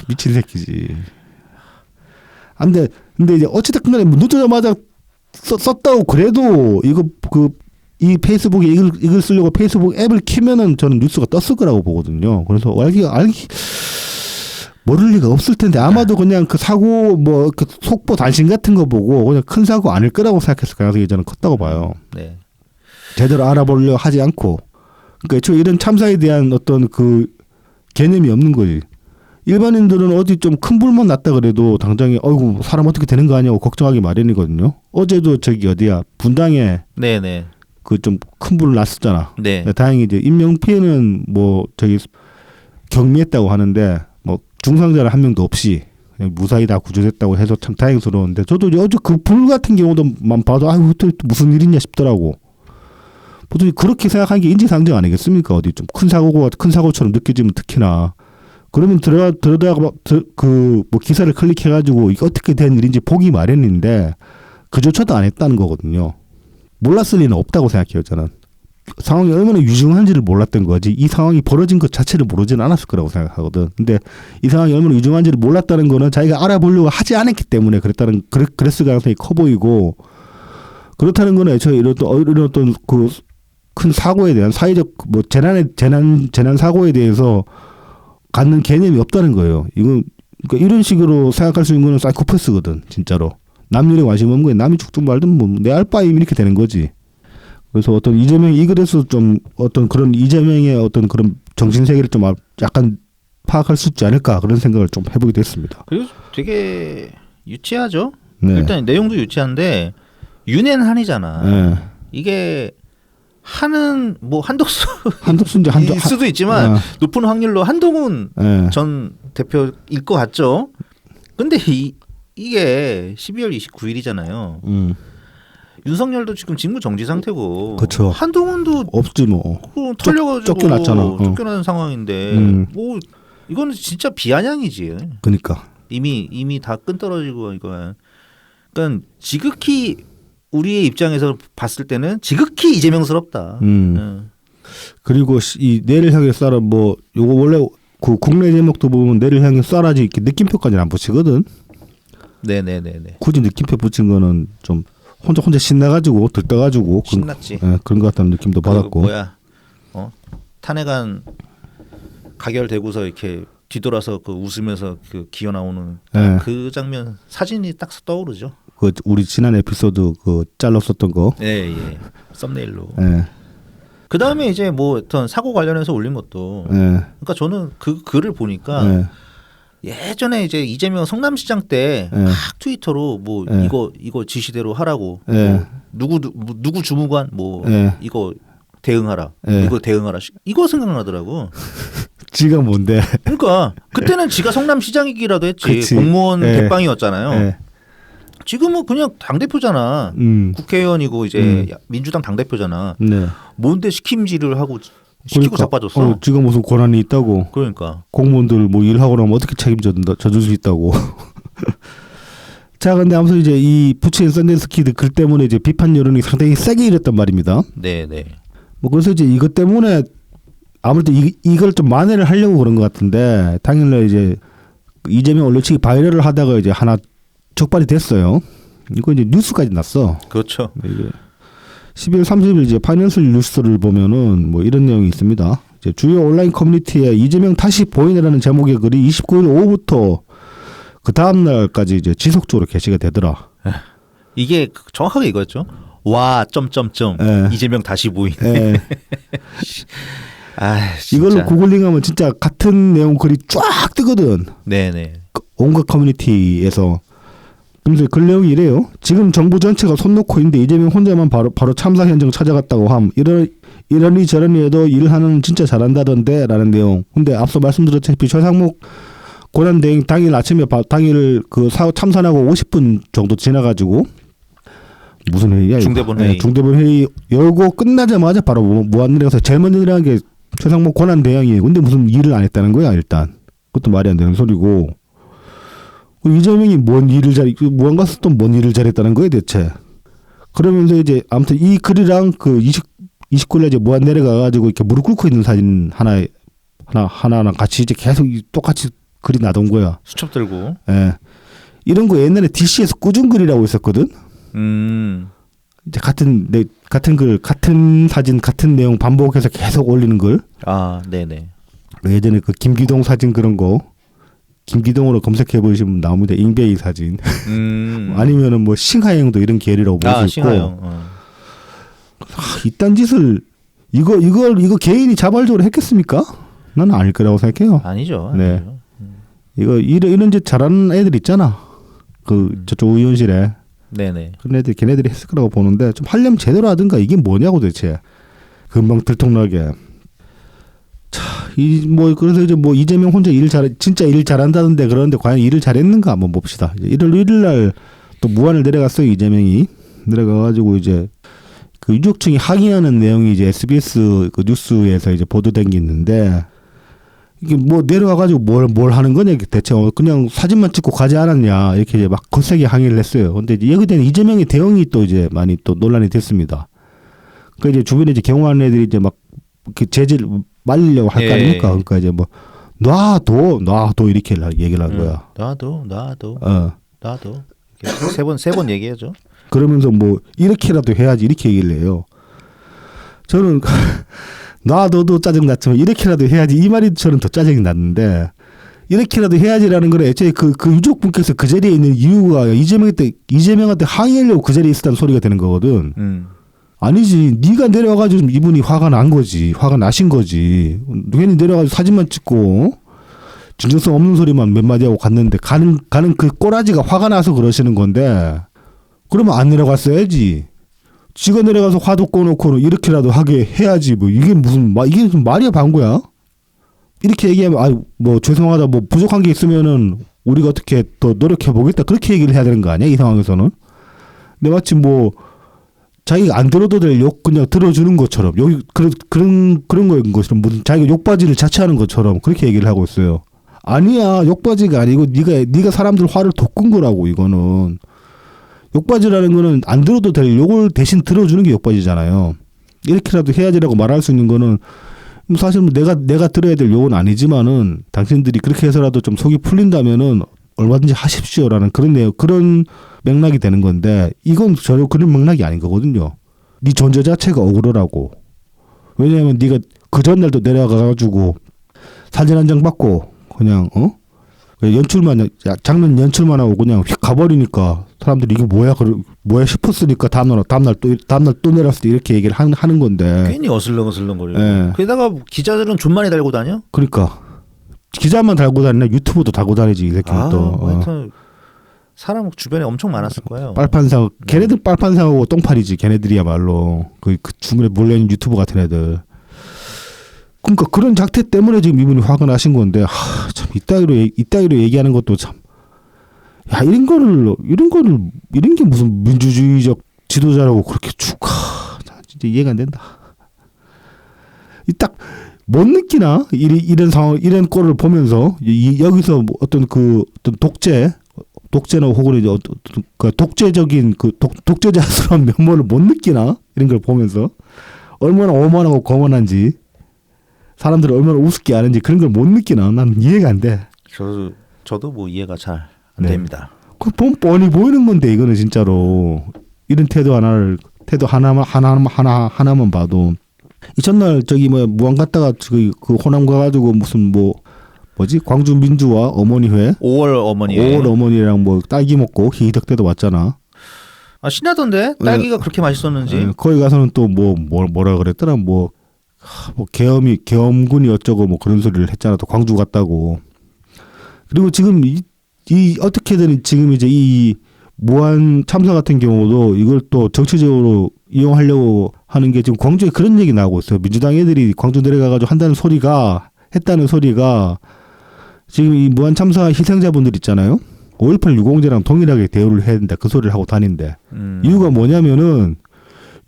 미친 새끼지. 근데 이제 어찌됐든 간에 눈 뜨자마자 썼다고 그래도 이 페이스북에 이걸 쓰려고 페이스북 앱을 키면은 저는 뉴스가 떴을 거라고 보거든요. 그래서 알기 모를 리가 없을 텐데 아마도 그냥 그 사고 뭐 그 속보 단신 같은 거 보고 그냥 큰 사고 아닐 거라고 생각했을 가능성이 저는 컸다고 봐요. 네. 제대로 알아보려 하지 않고. 그러니까 애초에 이런 참사에 대한 어떤 그 개념이 없는 거지. 일반인들은 어디 좀 큰 불만 났다 그래도 당장에 어이구 사람 어떻게 되는 거 아니냐고 걱정하기 마련이거든요. 어제도 저기 어디야 분당에 네네. 그 좀 큰 불 났었잖아. 네. 다행히 이제 인명 피해는 뭐 저기 경미했다고 하는데 뭐 중상자를 한 명도 없이 그냥 무사히 다 구조됐다고 해서 참 다행스러운데 저도 어제 그 불 같은 경우도만 봐도 아유 또 무슨 일이냐 싶더라고. 보통 그렇게 생각하는 게 인지상정 아니겠습니까? 어디 좀 큰 사고처럼 느껴지면 특히나. 그러면 들어다가 그 뭐 기사를 클릭해가지고 이게 어떻게 된 일인지 보기 마련인데 그조차도 안 했다는 거거든요. 몰랐을 리는 없다고 생각해요, 저는. 상황이 얼마나 유중한지를 몰랐던 거지 이 상황이 벌어진 것 자체를 모르지는 않았을 거라고 생각하거든. 근데 이 상황이 얼마나 유중한지를 몰랐다는 거는 자기가 알아보려고 하지 않았기 때문에 그랬을 가능성이 커 보이고 그렇다는 거는 애초에 이런 어떤 그 큰 사고에 대한 사회적 뭐 재난 사고에 대해서 갖는 개념이 없다는 거예요. 이건 그러니까 이런 식으로 생각할 수 있는 거는 사이코패스거든, 진짜로. 남 일에 관심 없는 거야. 남이 죽든 말든 뭐 내 알바임 이렇게 되는 거지. 그래서 어떤 이재명이 이 글에서 좀 어떤 그런 이재명의 어떤 그런 정신 세계를 좀 약간 파악할 수 있지 않을까 그런 생각을 좀 해보게 됐습니다. 그리고 되게 유치하죠. 네. 일단 내용도 유치한데 윤앤한이잖아. 네. 이게 한은 뭐 한덕수인지 일 수도 있지만 높은 확률로 한동훈 네. 전 대표일 것 같죠. 근데 이게 12월 29일이잖아요. 윤석열도 지금 직무 정지 상태고, 그쵸. 한동훈도 없지 뭐. 털려가지고 쫓겨났잖아. 쫓겨나는 상황인데, 뭐 이거는 진짜 비아냥이지. 그러니까 이미 다 끈 떨어지고 이거. 그러니까 지극히 우리의 입장에서 봤을 때는 지극히 이재명스럽다. 그리고 이 내를 향해 쌀은 뭐 요거 원래 그 국내 제목도 보면 내를 향해 쏴라지 이렇게 느낌표까지는 안 붙이거든. 네네네네. 굳이 느낌표 붙인 거는 좀 혼자 신나가지고 들떠가지고 신났지. 그런 것 같다는 느낌도 그 받았고. 뭐야? 탄핵안 가결되고서 이렇게 뒤돌아서 그 웃으면서 그 기어 나오는 예. 그 장면 사진이 딱 떠오르죠. 그 우리 지난 에피소드 그 짤로 썼던 거. 예, 예. 썸네일로. 예. 그 다음에 이제 뭐 어떤 사고 관련해서 올린 것도. 예. 그러니까 저는 그 글을 보니까 예. 예전에 이제 이재명 성남시장 때 막 예. 트위터로 뭐 예. 이거 지시대로 하라고. 예. 뭐 누구 주무관 뭐 예. 이거 대응하라. 예. 이거 대응하라. 이거 생각나더라고. 지가 뭔데? 그러니까 그때는 지가 성남시장이기라도 했지. 그치. 공무원 예. 대빵이었잖아요. 예. 지금은 그냥 당대표잖아. 국회의원이고 이제 민주당 당대표잖아. 네. 뭔데 시킴질을 하고 시키고 자빠졌어. 지가 무슨 권한이 있다고. 그러니까. 공무원들 뭐 일하고 나면 어떻게 져줄 수 있다고. 자, 근데 아무튼 이제 이 부친 썬댄스 키드 글 때문에 이제 비판 여론이 상당히 세게 일었단 말입니다. 네, 네. 뭐 그래서 이제 이것 때문에 아무래도 이걸 좀 만회를 하려고 그런 것 같은데 당일날 이제 이재명 올려치기 바이럴을 하다가 이제 하나 적발이 됐어요. 이거 이제 뉴스까지 났어. 그렇죠. 이제 12월 30일 이제 파이낸셜 뉴스를 보면은 뭐 이런 내용이 있습니다. 이제 주요 온라인 커뮤니티에 이재명 다시 보이네라는 제목의 글이 29일 오후부터 그 다음 날까지 이제 지속적으로 게시가 되더라. 이게 정확하게 이거였죠. 와 점점점 예. 이재명 다시 보이네. 예. 아, 진짜. 이걸로 구글링하면 진짜 같은 내용 글이 쫙 뜨거든. 네네. 온갖 커뮤니티에서. 그래서 글 내용이 이래요. 지금 정부 전체가 손 놓고 있는데 이재명 혼자만 바로 참사 현장 찾아갔다고 함. 이러니 저러니 해도 일하는 진짜 잘한다던데 라는 내용. 근데 앞서 말씀드렸다시피 최상목 권한대행 당일 아침에 당일 그 참산하고 50분 정도 지나가지고 무슨 회의야? 중대본 회의. 중대본 회의 열고 끝나자마자 바로 무한내려가서 제일 먼저 일어난 게 최상목 권한대행이에요. 근데 무슨 일을 안 했다는 거야 일단. 그것도 말이 안 되는 소리고. 이재명이 무언 가서 또 뭔 일을 잘했다는 거예요 대체. 그러면서 이제 아무튼 이 글이랑 그 29일에 이제 무한 내려가가지고 이렇게 무릎 꿇고 있는 사진 하나랑 같이 이제 계속 똑같이 글이 나던 거야. 수첩 들고. 예. 이런 거 옛날에 DC에서 꾸준 글이라고 있었거든. 이제 같은 글, 같은 사진, 같은 내용 반복해서 계속 올리는 글. 아, 네네. 예전에 그 김기동 사진 그런 거. 김기동으로 검색해 보시면 나옵니다. 잉베이 사진. 아니면은 뭐 싱하영도 이런 계열이라고 볼 수 있고. 싱하영. 이딴 짓을 이거 개인이 자발적으로 했겠습니까? 나는 아닐 거라고 생각해요. 아니죠. 네. 이런 짓 잘하는 애들 있잖아. 그 저쪽 의원실에. 네네. 그런 애들 걔네들이 했을 거라고 보는데 좀 하려면 제대로 하든가. 이게 뭐냐고 도대체. 금방 들통나게. 그래서 이제 뭐 이재명 혼자 진짜 일 잘한다던데 그러는데 과연 일을 잘했는가 한번 봅시다. 이제 1월 1일 날 또 무안을 내려갔어요. 이재명이 내려가가지고 이제 그 유족층이 항의하는 내용이 이제 SBS 그 뉴스에서 이제 보도된 게 있는데 이게 뭐 내려와가지고 뭘 하는 거냐 대체 그냥 사진만 찍고 가지 않았냐 이렇게 이제 막 거세게 항의를 했어요. 근데 이제 여기 대한 이재명의 대응이 또 이제 많이 또 논란이 됐습니다. 그 이제 주변에 이제 경호하는 애들이 이제 막 그 재질 말리려고 할 거 아닙니까? 그러니까 이제 뭐 놔둬 이렇게 얘기를 한 거야. 놔둬. 세 번 얘기하죠. 그러면서 뭐 이렇게라도 해야지 이렇게 얘기를 해요. 저는 놔둬도 짜증 났지만 이렇게라도 해야지 이 말이 저는 더 짜증이 났는데 이렇게라도 해야지라는 걸 애초에 그 유족분께서 그 자리에 있는 이유가 이재명한테 항의하려고 그 자리에 있었다는 소리가 되는 거거든. 아니지. 네가 내려와가지고 이분이 화가 나신 거지. 괜히 내려와가지고 사진만 찍고 진정성 없는 소리만 몇 마디 하고 갔는데 가는 그 꼬라지가 화가 나서 그러시는 건데 그러면 안 내려갔어야지. 지가 내려가서 화도 꺼놓고 이렇게라도 하게 해야지. 뭐 이게 이게 말이야 방구야? 이렇게 얘기하면 뭐 죄송하다 뭐 부족한 게 있으면은 우리가 어떻게 더 노력해 보겠다 그렇게 얘기를 해야 되는 거 아니야 이 상황에서는? 근데 마치 뭐 자기가 안 들어도 될 욕 그냥 들어주는 것처럼 여기 그런 거인 것처럼 무슨 자기가 욕바지를 자처하는 것처럼 그렇게 얘기를 하고 있어요. 아니야 욕바지가 아니고 네가 사람들 화를 돋군 거라고. 이거는 욕바지라는 거는 안 들어도 될 욕을 대신 들어주는 게 욕바지잖아요. 이렇게라도 해야지라고 말할 수 있는 거는 사실 뭐 내가 들어야 될 욕은 아니지만은 당신들이 그렇게 해서라도 좀 속이 풀린다면은 얼마든지 하십시오라는 그런 맥락이 되는 건데 이건 전혀 그런 맥락이 아닌 거거든요. 네 존재 자체가 억울하고 왜냐하면 네가 그 전날도 내려가가지고 사진 한 장 받고 그냥 장면 연출만 하고 그냥 휙 가버리니까 사람들이 이게 뭐야 싶었으니까 다음날 또 내렸을 때 이렇게 얘기를 하는 건데 괜히 어슬렁어슬렁거리고. 예. 게다가 기자들은 좀 많이 달고 다녀? 그러니까 기자만 달고 다니나 유튜브도 달고 다니지 이 새끼는 또 하여튼 사람 주변에 엄청 많았을 거예요. 빨판상 걔네들 빨판상하고 똥파리지 걔네들이야말로 그 중간에 몰려있는 유튜브 같은 애들. 그러니까 그런 작태 때문에 지금 이분이 화가 나신 건데 참 이따위로 얘기하는 것도 참 야 이런 게 무슨 민주주의적 지도자라고 그렇게 진짜 이해가 안 된다. 이 딱 못 느끼나 이런 상황 이런 꼴을 보면서 여기서 뭐 어떤 독재나 혹은 이제 어떤 그 독재적인 독재자스러운 면모를 못 느끼나 이런 걸 보면서 얼마나 오만하고 거만한지 사람들을 얼마나 우습게 아는지 그런 걸 못 느끼나 난 이해가 안 돼. 저도 뭐 이해가 잘 안 됩니다. 그 뻔히 보이는 건데 이거는 진짜로 이런 태도 하나만 봐도 이 전날 무안 갔다가 그 호남 가가지고 무슨 뭐지 광주 민주화 어머니회 5월 어머니회 5월 어머니랑 뭐 딸기 먹고 희덕 때도 왔잖아. 신나던데 딸기가 그렇게 맛있었는지. 거기 가서는 또 뭐라 그랬더라 뭐 계엄군이 어쩌고 뭐 그런 소리를 했잖아. 또 광주 갔다고. 그리고 지금 이 어떻게든 지금 이제 이 무한 참사 같은 경우도 이걸 또 정치적으로 이용하려고 하는 게 지금 광주에 그런 얘기 나오고 있어요. 민주당 애들이 광주 내려가가지고 했다는 소리가 지금 이 무한 참사 희생자분들 있잖아요. 5.18 유공자랑 동일하게 대우를 해야 된다. 그 소리를 하고 다닌대. 이유가 뭐냐면은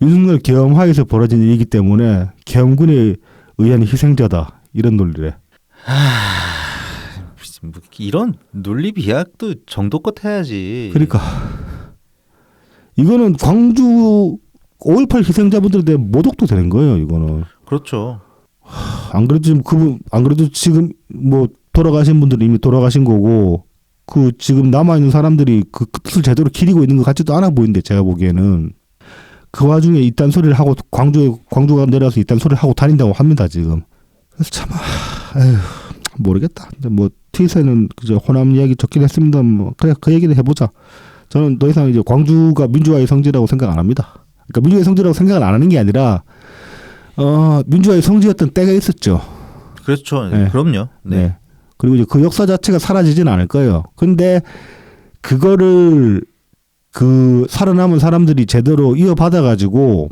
윤석열 계엄하에서 벌어진 일이기 때문에 계엄군에 의한 희생자다. 이런 논리래. 이런 논리 비약도 정도껏 해야지. 그러니까 이거는 광주 5.18 희생자분들에 대한 모독도 되는 거예요. 이거는. 그렇죠. 안 그래도 지금 뭐 돌아가신 분들은 이미 돌아가신 거고 그 지금 남아 있는 사람들이 그 뜻을 제대로 기리고 있는 것 같지도 않아 보이는데 제가 보기에는 그 와중에 이딴 소리를 하고 광주가 내려서 이딴 소리를 하고 다닌다고 합니다 지금. 그래서 참 모르겠다. 뭐 트윗에는 그저 호남 이야기 적긴 했습니다. 뭐 그래 그 얘기는 해보자. 저는 더 이상 이제 광주가 민주화의 성지라고 생각 안 합니다. 그러니까 민주화의 성지라고 생각을 안 하는 게 아니라 민주화의 성지였던 때가 있었죠. 그렇죠. 네. 그럼요. 네. 그리고 이제 그 역사 자체가 사라지진 않을 거예요. 근데 그거를 그 살아남은 사람들이 제대로 이어받아가지고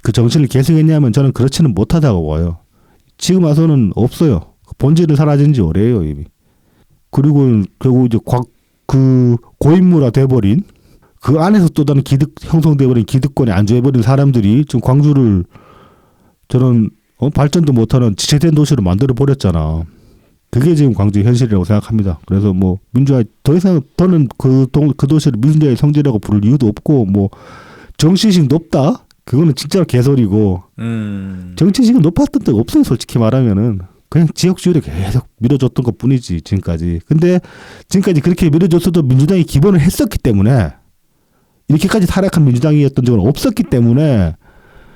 그 정신을 계승했냐면 저는 그렇지는 못하다고 봐요. 지금 와서는 없어요. 본질은 사라진 지 오래예요 이미. 그리고 결국 이제 그 고인물화 돼버린 그 안에서 또 다른 형성돼버린 기득권에 안주해버린 사람들이 지금 광주를 저는 발전도 못하는 지체된 도시로 만들어 버렸잖아. 그게 지금 광주의 현실이라고 생각합니다. 그래서 뭐 민주화 더 이상 더는 그 도시를 민주화의 성지라고 부를 이유도 없고 뭐 정치인식 높다? 그거는 진짜 개소리고 정치인식은 높았던 데가 없어요. 솔직히 말하면은 그냥 지역주의를 계속 밀어줬던 것뿐이지 지금까지. 근데 지금까지 그렇게 밀어줬어도 민주당이 기본을 했었기 때문에 이렇게까지 타락한 민주당이었던 적은 없었기 때문에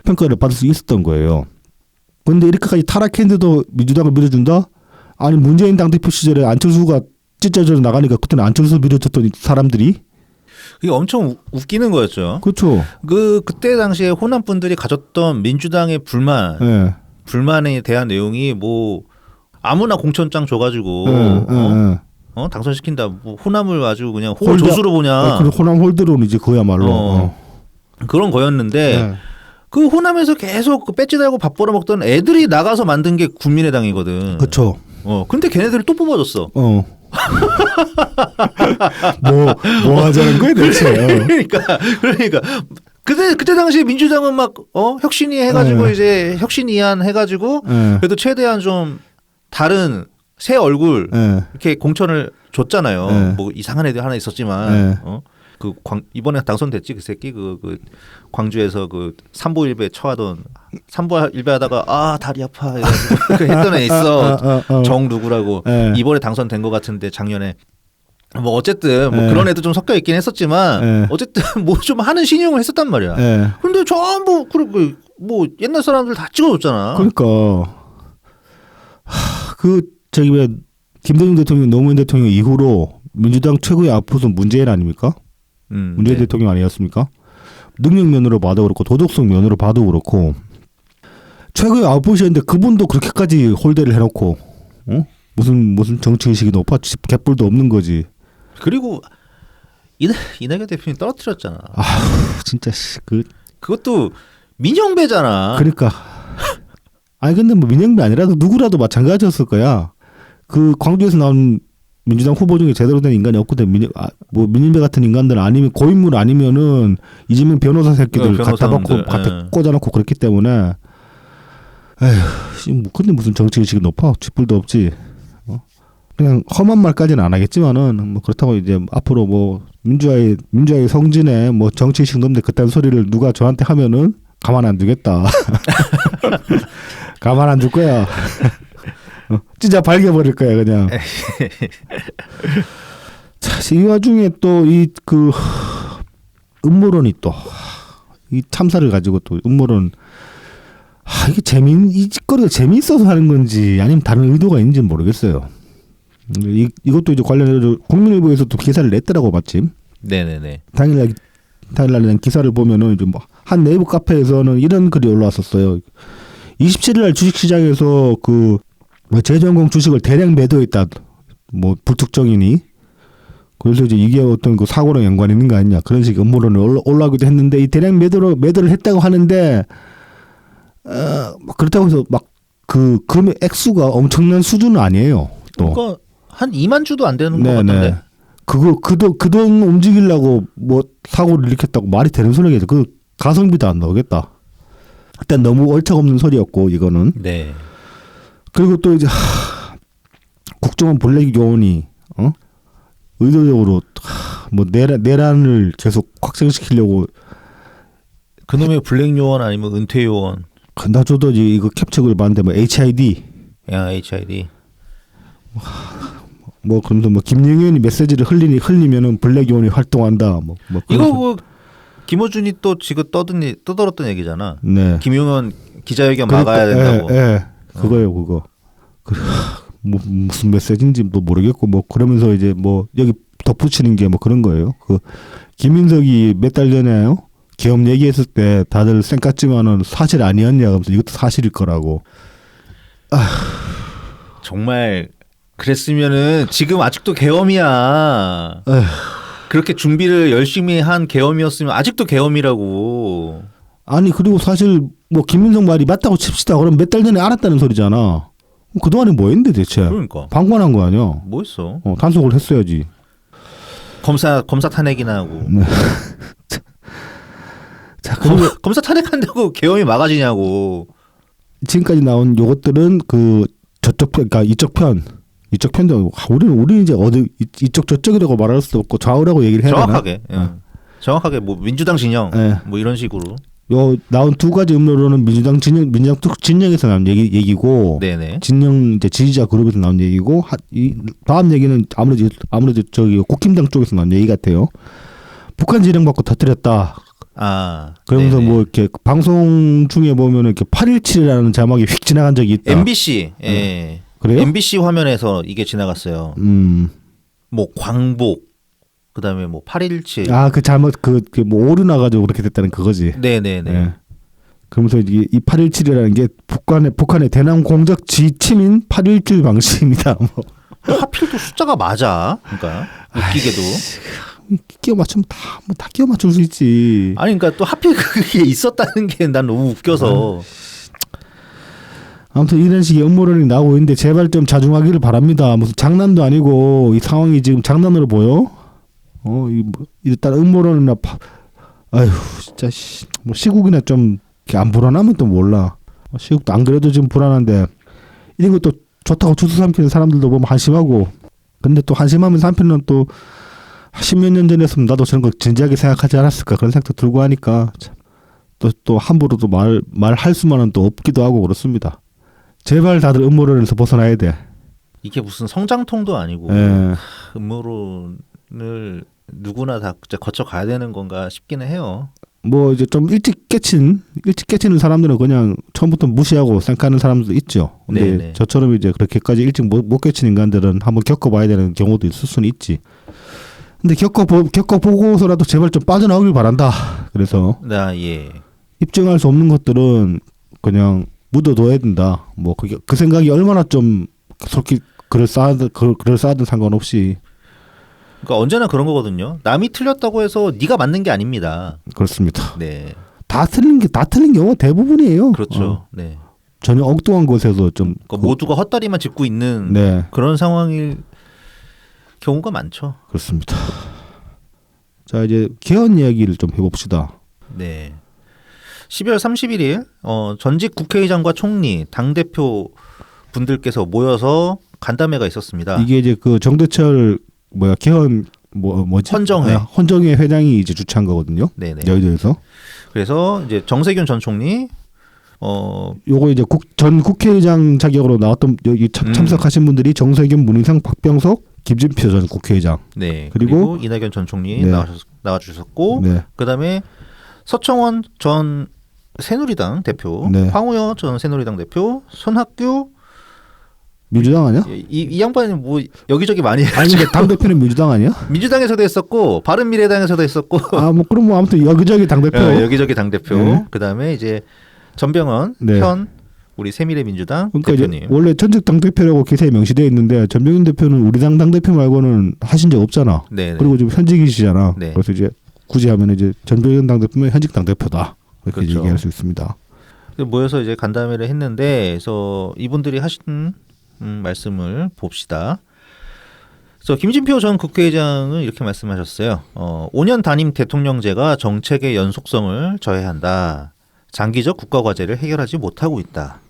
평가를 받을 수 있었던 거예요. 근데 이렇게까지 타락했는데도 민주당을 밀어준다? 아니 문재인 당대표 시절에 안철수가 찢어져 나가니까 그때는 안철수 밀어줬던 사람들이 그게 엄청 웃기는 거였죠. 그렇죠. 그때 당시에 호남 분들이 가졌던 민주당의 불만에 대한 내용이 뭐 아무나 공천장 줘가지고 당선시킨다. 뭐 호남을 아주 그냥 호조수로 보냐. 그 호남 홀드로는 이제 그야말로 그런 거였는데 그 호남에서 계속 그 배지 달고 밥 벌어먹던 애들이 나가서 만든 게 국민의당이거든. 그렇죠. 근데 걔네들을 또 뽑아줬어. 뭐 하자는 거야 대체. 그러니까 그때 당시에 민주당은 막 혁신위 해가지고 이제 혁신위안 해가지고 그래도 최대한 좀 다른 새 얼굴 이렇게 공천을 줬잖아요. 뭐 이상한 애들 하나 있었지만 이번에 당선됐지 그 새끼 그 광주에서 그 삼보일배 처하던 3부 1배 하다가 아 다리 아파 이래가지고 했던 애 있어. 정 누구라고. 예. 이번에 당선된 것 같은데 작년에. 뭐 어쨌든 뭐 예. 그런 애도 좀 섞여 있긴 했었지만 예. 어쨌든 뭐 좀 하는 신용을 했었단 말이야. 예. 근데 전부 뭐 옛날 사람들 다 찍어줬잖아. 그러니까 그 저기 왜 김대중 대통령, 노무현 대통령 이후로 민주당 최고의 아웃풋은 문재인 아닙니까? 문재인 네. 대통령 아니었습니까? 능력 면으로 봐도 그렇고 도덕성 면으로 봐도 그렇고 최고의 아웃풋이었는데 그분도 그렇게까지 홀대를 해놓고 무슨 정치 의식이 높아 개뿔도 없는 거지. 그리고 이낙연 대표님 떨어뜨렸잖아. 진짜 그것도 민영배잖아. 그러니까 아니 근데 뭐 민영배 아니라도 누구라도 마찬가지였을 거야. 그 광주에서 나온 민주당 후보 중에 제대로 된 인간이 없거든. 뭐 민영배 같은 인간들 아니면 고인물 아니면은 이재명 변호사 새끼들 갖다 받고 갖다 꽂아놓고 그렇기 때문에 에휴 뭐 근데 무슨 정치 의식이 높아? 쥐뿔도 없지. 그냥 험한 말까지는 안 하겠지만은 뭐 그렇다고 이제 앞으로 뭐 민주화의 성진에 뭐 정치 의식 넘는데 그딴 소리를 누가 저한테 하면은 가만 안 두겠다. 가만 안 둘 거야. 진짜 밝혀버릴 거야 그냥. 자, 이 와중에 또 이 그 음모론이 또 이 참사를 가지고 또 음모론 이게 이 짓거리가 재미있어서 하는 건지 아니면 다른 의도가 있는지는 모르겠어요. 이것도 이제 관련해서 국민일보에서도 기사를 냈더라고 마침. 네네네. 당일날 낸 기사를 보면은 이제 뭐 한 네이버 카페에서는 이런 글이 올라왔었어요. 27일날 주식시장에서 그 제주항공 주식을 대량 매도했다. 뭐 불특정인이. 그래서 이제 이게 어떤 그 사고랑 연관이 있는 거 아니냐 그런 식의 음모론이 올라오기도 했는데 이 대량 매도를 했다고 하는데 그렇다고 해서 막 그 금액 액수가 엄청난 수준은 아니에요. 또. 그러니까 한 2만 주도 안 되는 것 같던데. 그 돈 움직이려고 뭐 사고를 일으켰다고 말이 되는 소리겠죠. 그 가성비도 안 나오겠다. 일단 너무 얼척없는 소리였고 이거는. 네. 그리고 또 이제 국정원 블랙 요원이 의도적으로 뭐 내란을 계속 확산시키려고 그놈의 블랙 요원 아니면 은퇴 요원. 나줘도 이거 캡처글 봤는데 뭐 HID. 야 HID. 뭐 그러면서 뭐 김영현이 메시지를 흘리면은 블랙 요원이 활동한다. 뭐 이거 뭐 김어준이 또 지금 떠들었던 얘기잖아. 네. 김용현 기자회견 막아야 된다고. 그거예요, 그거. 뭐 무슨 메시지인지도 모르겠고 뭐 그러면서 이제 뭐 여기 덧붙이는 게 뭐 그런 거예요. 그 김민석이 몇 달 전에요. 계엄 얘기했을 때 다들 쌩깠지만은 사실 아니었냐 하면서 이것도 사실일 거라고. 정말 그랬으면은 지금 아직도 계엄이야. 그렇게 준비를 열심히 한 계엄이었으면 아직도 계엄이라고. 아니 그리고 사실 뭐 김민석 말이 맞다고 칩시다. 그럼 몇 달 전에 알았다는 소리잖아. 그동안에 뭐 했는데 대체? 그러니까. 방관한 거 아니야? 뭐 했어? 단속을 했어야지. 검사 탄핵이나 하고. 자, 그리고 검사 탄핵한다고 계엄이 막아지냐고. 지금까지 나온 요것들은 그 저쪽 편, 그러니까 이쪽 편도 우리는 이제 어디 이쪽 저쪽이라고 말할 수도 없고 좌우라고 얘기를 해야 정확하게, 되나? 정확하게 뭐 민주당 진영, 뭐 이런 식으로. 요 나온 두 가지 음모론은 민주당 진영에서 나온 얘기고, 네네. 진영 이제 지지자 그룹에서 나온 얘기고, 이 다음 얘기는 아무래도 저기 국힘당 쪽에서 나온 얘기 같아요. 북한 지령 받고 터뜨렸다. 그러면서 네네. 뭐 이렇게 방송 중에 보면 이렇게 8.17이라는 자막이 휙 지나간 적이 있다. MBC, 그래요? MBC 화면에서 이게 지나갔어요. 뭐 광복, 그다음에 뭐 8.17. 그 잘못 뭐 오류 나가지고 그렇게 됐다는 그거지. 네네네. 네. 그러면서 이 8.17이라는 게 북한의 대남 공작 지침인 8.17 방식입니다. 뭐. 하필 또 숫자가 맞아. 그러니까 웃기게도. 끼워 맞추면 다 끼워 맞출 수 있지. 아니 그러니까 또 하필 그게 있었다는 게 난 너무 웃겨서. 아무튼 이런 식의 음모론이 나오고 있는데 제발 좀 자중하기를 바랍니다. 무슨 장난도 아니고 이 상황이 지금 장난으로 보여? 일단 음모론이나 아휴 진짜 뭐 시국이나 좀 안 불안하면 또 몰라. 시국도 안 그래도 지금 불안한데 이런 것도 좋다고 주워 삼키는 사람들도 보면 한심하고. 근데 또 한심하면서 한편은 또 10몇 년 전이었으면 나도 저런 거 진지하게 생각하지 않았을까 그런 생각도 들고 하니까 참 또 함부로 또 말할 수만은 또 없기도 하고 그렇습니다. 제발 다들 음모론에서 벗어나야 돼. 이게 무슨 성장통도 아니고 예. 음모론을 누구나 다 거쳐 가야 되는 건가 싶기는 해요. 뭐 이제 좀 일찍 깨치는 사람들은 그냥 처음부터 무시하고 생각하는 사람들도 있죠. 근데 네네. 저처럼 이제 그렇게까지 일찍 못 깨치는 인간들은 한번 겪어봐야 되는 경우도 있을 수는 있지. 근데 겪어보고서라도 제발 좀 빠져나오길 바란다. 그래서 예. 입증할 수 없는 것들은 그냥 묻어둬야 된다. 뭐 그 생각이 얼마나 좀 솔직히 그럴싸하든 상관없이. 그러니까 언제나 그런 거거든요. 남이 틀렸다고 해서 네가 맞는 게 아닙니다. 그렇습니다. 네. 다 틀린 경우가 대부분이에요. 그렇죠. 네. 전혀 엉뚱한 곳에서 좀 그러니까 모두가 헛다리만 짚고 있는 네. 그런 상황일 경우가 많죠. 그렇습니다. 자 이제 개헌 이야기를 좀 해봅시다. 네. 12월 31일 전직 국회의장과 총리, 당대표 분들께서 모여서 간담회가 있었습니다. 이게 이제 그 정대철 개헌 뭐지? 헌정회. 헌정회 회장이 이제 주최한 거거든요. 네네. 여의도에서. 그래서 이제 정세균 전 총리 요거 이제 전 국회의장 자격으로 나왔던 여기 참석하신 분들이 정세균, 문희상, 박병석, 김진표 전 국회의장. 네. 그리고 그리고 이낙연 전 총리 네. 나와주셨고, 네. 그다음에 서청원 전 새누리당 대표, 네. 황우여 전 새누리당 대표, 손학규 민주당 아니야? 이 양반이 뭐 여기저기 많이 아니 근데 당 대표는 민주당 아니야? 민주당에서도 했었고 바른미래당에서도 했었고 그럼 뭐 아무튼 여기저기 당 대표. 여기저기 당 대표. 네. 그다음에 이제 전병헌 네. 현 우리 새미래민주당 그러니까 대표님. 이제 원래 전직 당 대표라고 기사에 명시되어 있는데 전병헌 대표는 우리 당 대표 말고는 하신 적 없잖아. 네. 그리고 지금 현직이시잖아. 네. 그래서 이제 굳이 하면 이제 전병헌 당 대표면 현직 당 대표다. 이렇게 그렇죠. 얘기할 수 있습니다. 모여서 이제 간담회를 했는데, 그래서 이분들이 하신 말씀을 봅시다. 그래서 김진표 전 국회의장은 이렇게 말씀하셨어요. 5년 단임 대통령제가 정책의 연속성을 저해한다. 장기적 국가 과제를 해결하지 못하고 있다.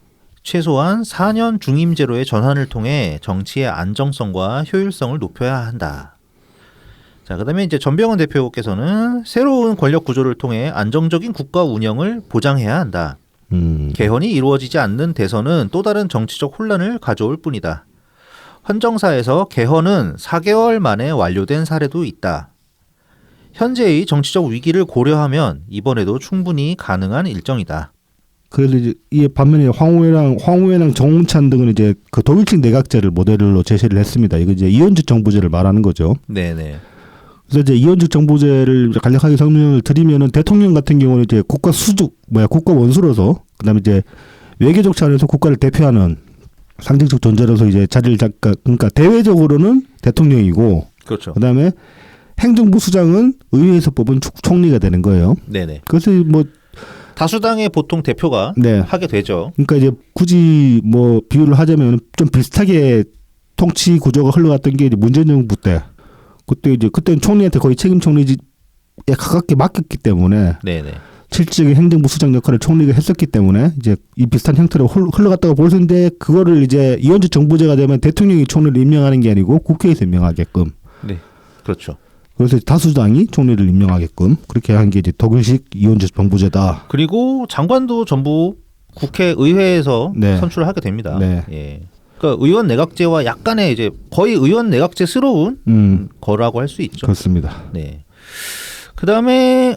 최소한 4년 중임제로의 전환을 통해 정치의 안정성과 효율성을 높여야 한다. 자, 그다음에 이제 전병헌 대표께서는 새로운 권력 구조를 통해 안정적인 국가 운영을 보장해야 한다. 개헌이 이루어지지 않는 대선은 또 다른 정치적 혼란을 가져올 뿐이다. 헌정사에서 개헌은 4개월 만에 완료된 사례도 있다. 현재의 정치적 위기를 고려하면 이번에도 충분히 가능한 일정이다. 그래서 이제 이 반면에 황우회랑 정홍찬 등은 이제 그 독일식 내각제를 모델로 제시를 했습니다. 이거 이제 이원직 정부제를 말하는 거죠. 네네. 그래서 이제 이원직 정부제를 간략하게 설명을 드리면은 대통령 같은 경우는 이제 국가 원수로서 그다음에 이제 외교적 차원에서 국가를 대표하는 상징적 존재로서 이제 자리를 그러니까 대외적으로는 대통령이고, 그렇죠. 그다음에 행정부 수장은 의회에서 뽑은 총리가 되는 거예요. 네네. 그래서 뭐 다수당의 보통 대표가 네. 하게 되죠. 그러니까 이제 굳이 뭐 비유를 하자면 좀 비슷하게 통치 구조가 흘러갔던 게 이제 문재인 정부 때, 그때는 총리한테 거의 책임 총리에 가깝게 맡겼기 때문에 네네. 실질적인 행정부 수장 역할을 총리가 했었기 때문에 이제 이 비슷한 형태로 흘러갔다고 볼 수 있는데, 그거를 이제 이원직 정부제가 되면 대통령이 총리를 임명하는 게 아니고 국회에서 임명하게끔. 네. 그렇죠. 그래서 다수당이 총리를 임명하게끔 그렇게 한 게 이제 독일식 이원직 정부제다. 그리고 장관도 전부 국회의회에서 네. 선출을 하게 됩니다. 네. 예. 그러니까 의원 내각제와 약간의 이제 거의 의원 내각제스러운 거라고 할 수 있죠. 그렇습니다. 네. 그다음에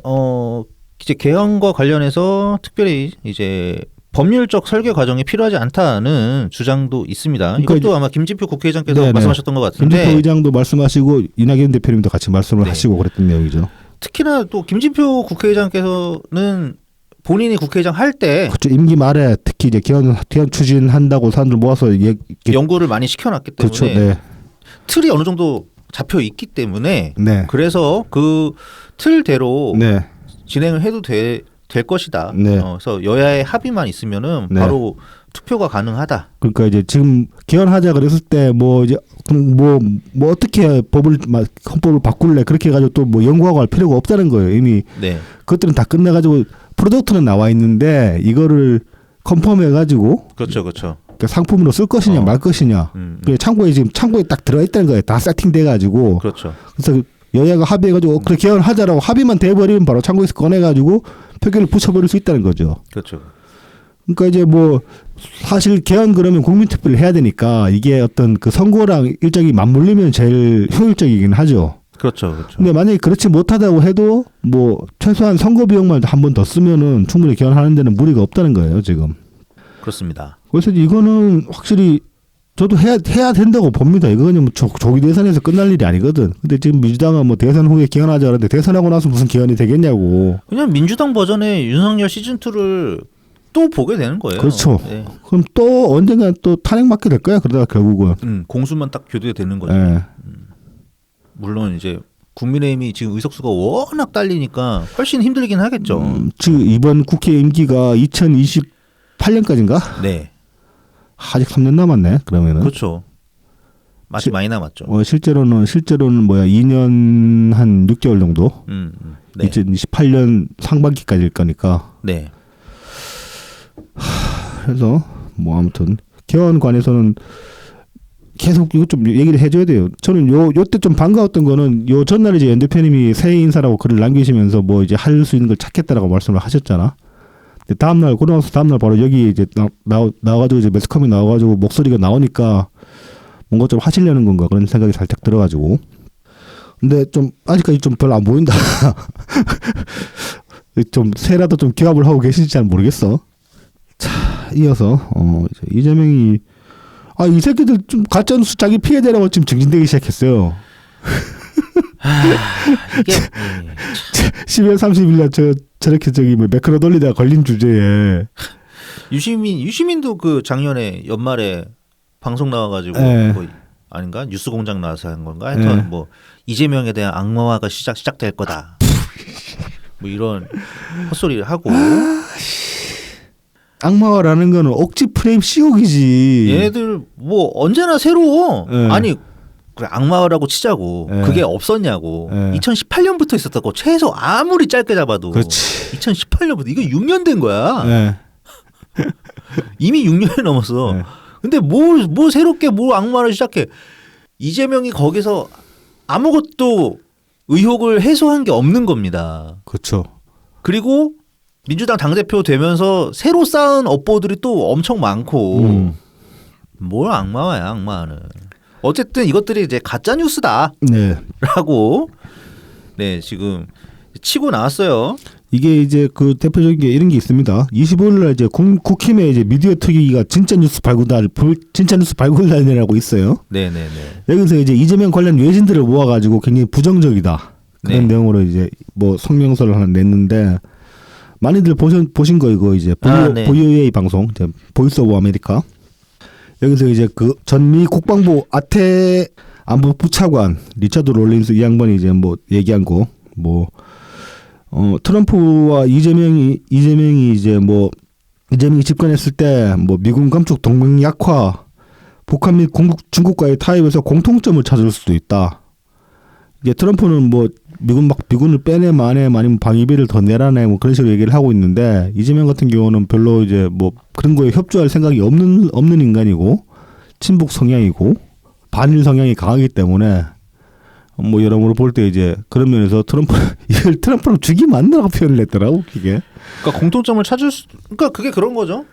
이제 개헌과 관련해서 특별히 이제 법률적 설계 과정이 필요하지 않다는 주장도 있습니다. 그러니까 이것도 아마 김진표 국회의장께서 네네. 말씀하셨던 것 같은데, 김진표 의장도 말씀하시고 이낙연 대표님도 같이 말씀을 네. 하시고 그랬던 내용이죠. 특히나 또 김진표 국회의장께서는 본인이 국회의장 할 때 그렇죠. 임기 말에 특히 이제 개헌 추진한다고 사람들 모아서 연구를 많이 시켜놨기 때문에 그렇죠. 네. 틀이 어느 정도 잡혀 있기 때문에 네. 그래서 그 틀대로 네. 진행을 해도 될 것이다. 네. 그래서 여야의 합의만 있으면은 네. 바로 투표가 가능하다. 그러니까 이제 지금 개헌하자 그랬을 때 뭐 이제 뭐 어떻게 헌법을 바꿀래 그렇게 해가지고 또 뭐 연구하고 할 필요가 없다는 거예요. 이미 네. 그것들은 다 끝나가지고 프로덕트는 나와 있는데 이거를 컨펌해가지고 그렇죠, 그렇죠. 그러니까 상품으로 쓸 것이냐 말 것이냐. 창고에 딱 들어있다는 거예요. 다 세팅돼가지고. 그렇죠. 그래서 여야가 합의해가지고 그래 개헌하자라고 합의만 돼버리면 바로 참고에서 꺼내가지고 표결을 붙여버릴 수 있다는 거죠. 그렇죠. 그러니까 이제 뭐 사실 개헌 그러면 국민투표를 해야 되니까 이게 어떤 그 선거랑 일정이 맞물리면 제일 효율적이긴 하죠. 그렇죠, 그렇죠. 근데 만약에 그렇지 못하다고 해도 뭐 최소한 선거 비용만 한 번 더 쓰면은 충분히 개헌하는 데는 무리가 없다는 거예요 지금. 그렇습니다. 그래서 이거는 확실히 저도 해야 된다고 봅니다. 이거는 뭐 조기 대선에서 끝날 일이 아니거든. 근데 지금 민주당은 뭐 대선 후에 개헌하자 그러는데 대선하고 나서 무슨 개헌이 되겠냐고. 그냥 민주당 버전의 윤석열 시즌 2를 또 보게 되는 거예요. 그렇죠. 네. 그럼 또 언젠가 또 탄핵받게 될 거야. 그러다가 결국은. 공수만 딱 교대되는 거죠. 예. 물론 이제 국민의힘이 지금 의석수가 워낙 딸리니까 훨씬 힘들긴 하겠죠. 지금 이번 국회 임기가 2028년까지인가? 네, 아직 3년 남았네. 그러면은. 그렇죠. 아직 많이 남았죠. 실제로는 뭐야 2년 한 6개월 정도. 네. 2028년 상반기까지일 거니까. 네. 그래서 뭐 아무튼 개헌 관해서는 계속 이거 좀 얘기를 해줘야 돼요. 저는 요때 좀 반가웠던 거는 요 전날 이제 연 대표님이 새 인사라고 글을 남기시면서 뭐 이제 할 수 있는 걸 찾겠다라고 말씀을 하셨잖아. 근데 다음날 그러고서 다음날 바로 여기 이제 나와가지고 이제 매스컴이 나와가지고 목소리가 나오니까 뭔가 좀 하시려는 건가 그런 생각이 살짝 들어가지고. 근데 좀 아직까지 좀 별로 안 보인다. 좀 새라도 좀 기합을 하고 계실지 잘 모르겠어. 자, 이어서 이제 이재명이 이 새끼들 좀 가짜뉴스 자기 피해자라고 지금 증진되기 시작했어요. 이게 12월 30일 날 저렇게 뭐 매크로 돌리다가 걸린 주제에 유시민도 그 작년에 연말에 방송 나와가지고 네. 뭐 아닌가 뉴스공장 나와서 한 건가 하여튼 네. 뭐 이재명에 대한 악마화가 시작될 거다. 뭐 이런 헛소리를 하고 악마화라는 거는 억지 프레임 씌우기지. 얘네들 뭐 언제나 새로워. 네. 아니 그래 악마라고 치자고 네. 그게 없었냐고. 네. 2018년부터 있었다고 최소 아무리 짧게 잡아도. 그렇지. 2018년부터 이거 6년 된 거야. 네. 이미 6년이 넘었어. 네. 근데 뭘 새롭게 뭘 악마를 시작해. 이재명이 거기서 아무것도 의혹을 해소한 게 없는 겁니다. 그렇죠. 그리고 민주당 당대표 되면서 새로 쌓은 업보들이 또 엄청 많고 뭘 악마화야 악마는. 어쨌든 이것들이 이제 가짜 뉴스다라고 네. 네 지금 치고 나왔어요. 이게 이제 그 대표적인 게 이런 게 있습니다. 25일 날 이제 국힘에 이제 미디어 특위가 진짜 뉴스 발굴단이라고 있어요. 네네네. 여기서 이제 이재명 관련 외신들을 모아가지고 굉장히 부정적이다 그런 네. 내용으로 이제 뭐 성명서를 하나 냈는데 많이들 보신 거 이거 이제 네. VOA 방송 이제 보이스 오브 아메리카 여기서 이제 그 전미 국방부 아태 안보 부차관 리차드 롤린스 이 양반이 이제 뭐 얘기한 거 뭐 트럼프와 이재명이 이제 뭐 이재명이 집권했을 때 뭐 미군 감축 동맹 약화 북한 및 중국과의 타협에서 공통점을 찾을 수도 있다. 이제 트럼프는 뭐 미군을 빼내마네 아니면 방위비를 더 내라네 뭐 그런 식으로 얘기를 하고 있는데 이재명 같은 경우는 별로 이제 뭐 그런 거에 협조할 생각이 없는 인간이고 친북 성향이고 반일 성향이 강하기 때문에 뭐 여러모로 볼 때 이제 그런 면에서 트럼프를 죽이면 안 된다고 표현을 했더라고 이게. 그러니까 공통점을 그러니까 그게 그런 거죠.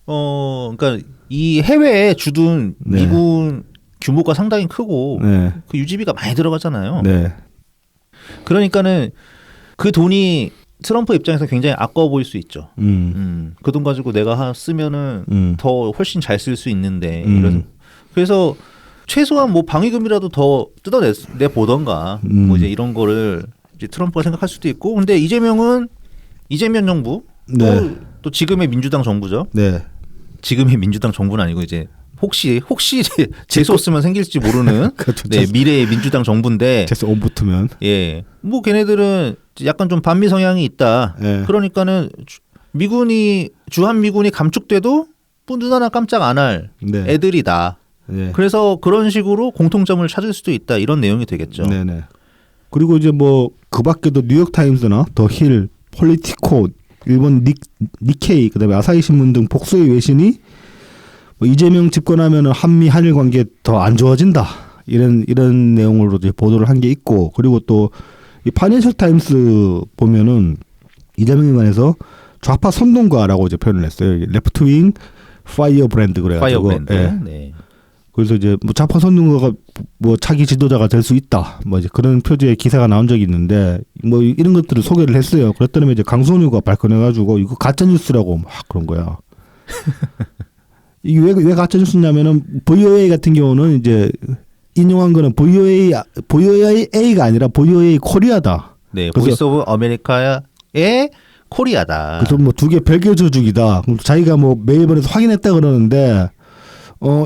그러니까 이 해외에 주둔 네. 미군 규모가 상당히 크고 네. 그 유지비가 많이 들어가잖아요. 네. 그러니까는 그 돈이 트럼프 입장에서 굉장히 아까워 보일 수 있죠. 그 돈 가지고 내가 쓰면은 더 훨씬 잘 쓸 수 있는데 그래서 최소한 뭐 방위금이라도 더 뜯어내 보던가 뭐 이제 이런 거를 이제 트럼프가 생각할 수도 있고 근데 이재명 정부 네. 또 지금의 민주당 정부죠. 네. 지금의 민주당 정부는 아니고 이제 혹시 재수 없으면 생길지 모르는 그렇죠. 네, 미래의 민주당 정부인데 재수 온 붙으면 예. 뭐 걔네들은 약간 좀 반미 성향이 있다. 네. 그러니까는 주한 미군이 감축돼도 뭐 눈 하나 깜짝 안 할 네. 애들이다. 네. 그래서 그런 식으로 공통점을 찾을 수도 있다. 이런 내용이 되겠죠. 네네. 그리고 이제 뭐 그 밖에도 뉴욕 타임스나 더 힐, 폴리티코, 일본 니케이, 그다음에 아사히 신문 등 복수의 외신이 뭐 이재명 집권하면은 한미 한일 관계 더 안 좋아진다 이런 내용으로 이제 보도를 한 게 있고 그리고 또 이 파이낸셜 타임스 보면은 이재명에 관해서 좌파 선동가라고 이제 표현을 했어요. 레프트윙 파이어 브랜드 파이어 그래가지고 브랜드. 예. 네. 그래서 이제 뭐 좌파 선동가가 뭐 차기 지도자가 될 수 있다 뭐 이제 그런 표지의 기사가 나온 적이 있는데 뭐 이런 것들을 소개를 했어요. 그랬더니 이제 강선우가 발끈해가지고 이거 가짜 뉴스라고 막 그런 거야. 이게 왜 가짜 뉴스냐면은 VOA 같은 경우는 이제 인용한 거는 VOA가 아니라 VOA 코리아다. 네. 그래서- 보이스 오브 아메리카의 코리아다. 그래서 뭐 두 개 별개 조직이다. 그럼 자기가 뭐 메일번에서 확인했다 그러는데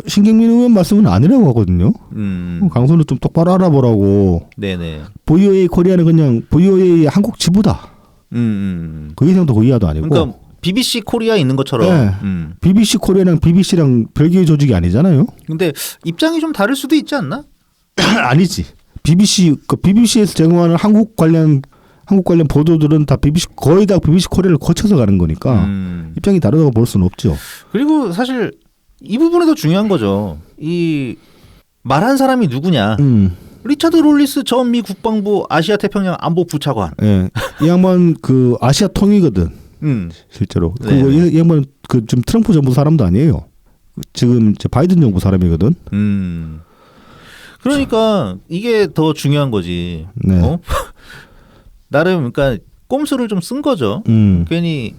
신경민 의원 말씀은 아니라고 하거든요. 강선우 좀 똑바로 알아보라고. 네네. VOA 코리아는 그냥 VOA 한국 지부다. 그 이상도 그 이하도 아니고. 그러니까 BBC 코리아 있는 것처럼. 네. BBC 코리아랑 BBC랑 별개의 조직이 아니잖아요. 근데 입장이 좀 다를 수도 있지 않나? 아니지. BBC에서 제공하는 한국 관련 보도들은 다 BBC 거의 다 BBC 코리아를 거쳐서 가는 거니까 입장이 다르다고 볼 수는 없죠. 그리고 사실 이 부분에서 중요한 거죠. 이 말한 사람이 누구냐? 리차드 롤리스 전 미 국방부 아시아 태평양 안보 부차관. 예. 이 양반 그 아시아 통이거든. 실제로. 그리고 네. 이 양반 그 지금 트럼프 정부 사람도 아니에요. 지금 이제 바이든 정부 사람이거든. 그러니까 이게 더 중요한 거지. 네. 나름 그러니까 꼼수를 좀 쓴 거죠. 괜히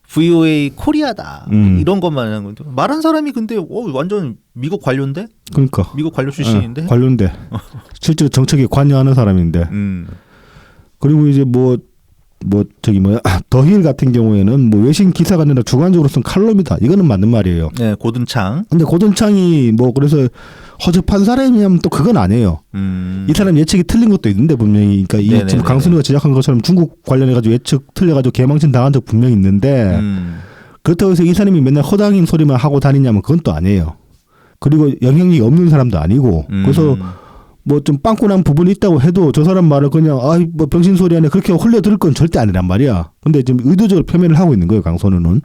VOA 코리아다 이런 것만 하는 건데 말한 사람이 근데 완전 미국 관료인데? 그러니까. 미국 관료 출신인데? 관료인데. 실제로 정책에 관여하는 사람인데. 그리고 이제 더힐 같은 경우에는 뭐 외신 기사가 아니라 주관적으로 쓴 칼럼이다. 이거는 맞는 말이에요. 네, 고든창. 근데 고든창이 뭐 그래서 허접한 사람이냐면 또 그건 아니에요. 이 사람 예측이 틀린 것도 있는데 분명히. 그러니까 이 지금 강순우가 지적한 것처럼 중국 관련해가지고 예측 틀려가지고 개망신 당한 적 분명히 있는데 그렇다고 해서 이 사람이 맨날 허당인 소리만 하고 다니냐면 그건 또 아니에요. 그리고 영향력이 없는 사람도 아니고 그래서 뭐 좀 빵꾸난 부분이 있다고 해도 저 사람 말을 그냥 뭐 병신 소리 안에 그렇게 흘려들을 건 절대 아니란 말이야. 근데 지금 의도적으로 표면을 하고 있는 거예요, 강선우는.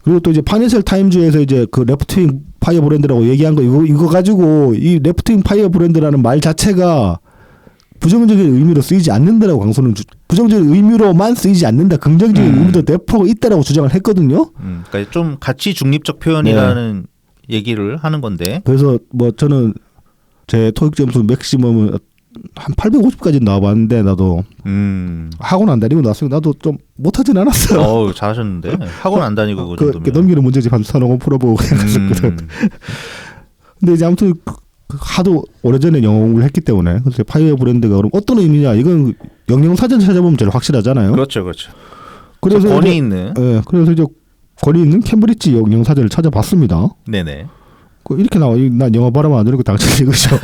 그리고 또 이제 파이낸셜 타임즈에서 이제 그 레프트윙 파이어 브랜드라고 얘기한 거 이거 가지고 이 레프트윙 파이어 브랜드라는 말 자체가 부정적인 의미로 쓰이지 않는다라고 강선우는 부정적인 의미로만 쓰이지 않는다. 긍정적인 의미도 내포가 있다라고 주장을 했거든요. 그러니까 좀 가치 중립적 표현이라는 얘기를 하는 건데. 그래서 뭐 저는 제 토익 점수 맥시멈은 한 850까지 나와봤는데 나도 학원 안 다니고 나서 나도 좀 못하진 않았어요. 잘하셨는데 학원 안 다니고 그 정도면 넘기는 문제집 한 4-5% 보고 그냥 갔었거든. 근데 이제 아무튼 하도 오래전에 영어 공부를 했기 때문에 그래서 파이어 브랜드가 그럼 어떤 의미냐 이건 영영사전 찾아보면 제일 확실하잖아요. 그렇죠. 그래서 권위 있는. 네, 그래서 이제 권위 있는 캠브리지 영영사전을 찾아봤습니다. 네네. 이렇게 나와. 난 영어 발음 안 되는 거 당연히 읽으셔.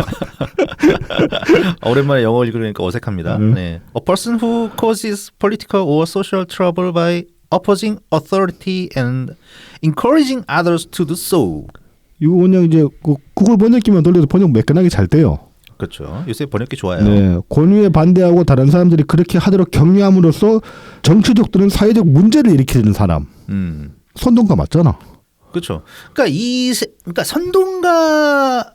오랜만에 영어 읽으니까 어색합니다. 네. A person who causes political or social trouble by opposing authority and encouraging others to do so. 이거 그냥 이제 그 구글 번역기만 돌려도 번역 매끈하게 잘 돼요. 그렇죠. 요새 번역기 좋아요. 네, 권위에 반대하고 다른 사람들이 그렇게 하도록 격려함으로써 정치적 또는 사회적 문제를 일으키는 사람. 선동가 맞잖아. 그렇죠. 그러니까 선동가라고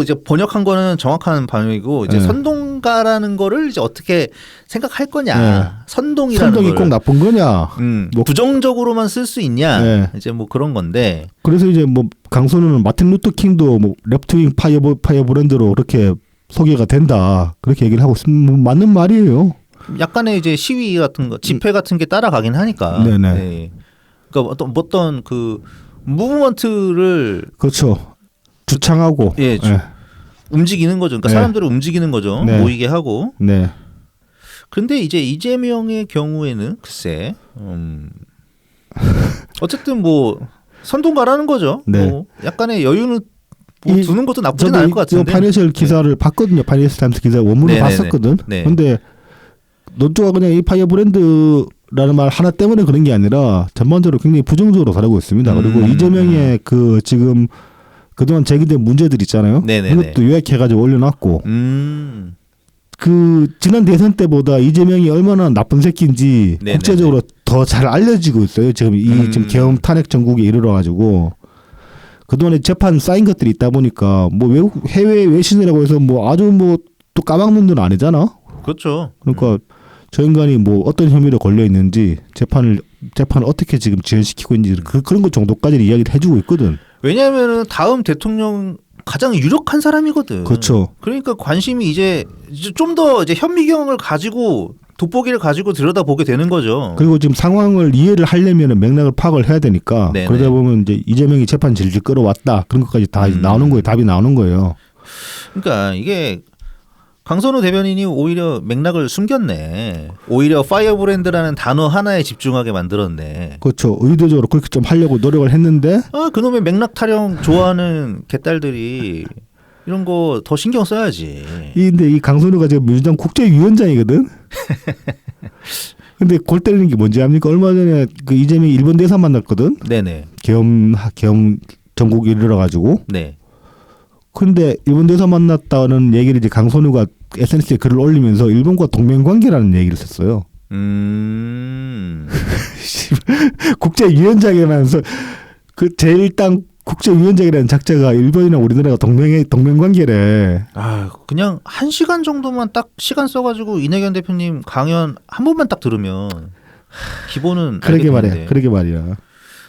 이제 번역한 거는 정확한 반영이고 이제 선동가라는 거를 이제 어떻게 생각할 거냐. 선동이 꼭 나쁜 거냐. 뭐 부정적으로만 쓸 수 있냐. 이제 뭐 그런 건데. 그래서 이제 뭐 강선우는 마틴 루터 킹도 뭐 레프트윙 파이어 브랜드로 그렇게 소개가 된다. 그렇게 얘기를 하고 있으면 맞는 말이에요. 약간의 이제 시위 같은 거, 집회 같은 게 따라가긴 하니까. 네네. 네. 그러니까 어떤 그 무브먼트를 그렇죠. 주창하고 움직이는 거죠. 그러니까 사람들을 움직이는 거죠. 모이게 하고. 네. 그런데 이제 이재명의 경우에는 글쎄, 어쨌든 뭐 선동가라는 거죠. 네. 뭐 약간의 여유는 뭐 두는 것도 나쁘진 않을 것 같은데. 파이낸셜 기사를 봤거든요. 파이낸셜 타임스 기사 원문을 봤었거든. 근데 논조가 그냥 이 파이어 브랜드라는 말 하나 때문에 그런 게 아니라 전반적으로 굉장히 부정적으로 다루고 있습니다. 그리고 이재명의 그 지금 그동안 제기된 문제들 있잖아요. 그것도 요약해가지고 올려놨고 그 지난 대선 때보다 이재명이 얼마나 나쁜 새끼인지 국제적으로 더 잘 알려지고 있어요. 지금 이 지금 계엄 탄핵 전국에 이르러가지고 그동안에 재판 쌓인 것들이 있다 보니까 뭐 외국 해외 외신이라고 해서 뭐 아주 뭐 또 까막눈들은 아니잖아. 그렇죠. 그러니까 저 인간이 뭐 어떤 혐의로 걸려 있는지 재판을 어떻게 지금 지연시키고 있는지 그런 것 정도까지는 이야기를 해주고 있거든. 왜냐하면은 다음 대통령 가장 유력한 사람이거든. 그렇죠. 그러니까 관심이 이제 좀 더 이제 현미경을 가지고 돋보기를 가지고 들여다보게 되는 거죠. 그리고 지금 상황을 이해를 하려면 맥락을 파악을 해야 되니까 네네. 그러다 보면 이제 이재명이 재판 질질 끌어왔다 그런 것까지 다 나오는 거예요. 답이 나오는 거예요. 그러니까 이게 강선우 대변인이 오히려 맥락을 숨겼네. 오히려 파이어브랜드라는 단어 하나에 집중하게 만들었네. 그렇죠. 의도적으로 그렇게 좀 하려고 노력을 했는데 그놈의 맥락 타령 좋아하는 개딸들이 이런 거 더 신경 써야지. 근데 이 강선우가 지금 민주당 국제위원장이거든. 근데 골 때리는 게 뭔지 압니까? 얼마 전에 그 이재명이 일본 대사 만났거든. 네네. 겸 전국 이르러 가지고. 네. 근데 일본 대사 만났다는 얘기를 이제 강선우가 SNS에 글을 올리면서 일본과 동맹 관계라는 얘기를 썼어요. 국제위원장이라면서 그 제1당 국제위원장이라는 작자가 일본이나 우리나라가 동맹 관계래. 그냥 1시간 정도만 딱 시간 써가지고 이낙연 대표님 강연 한 번만 딱 들으면 기본은 그러게 알게 말이야. 되는데. 그러게 말이야.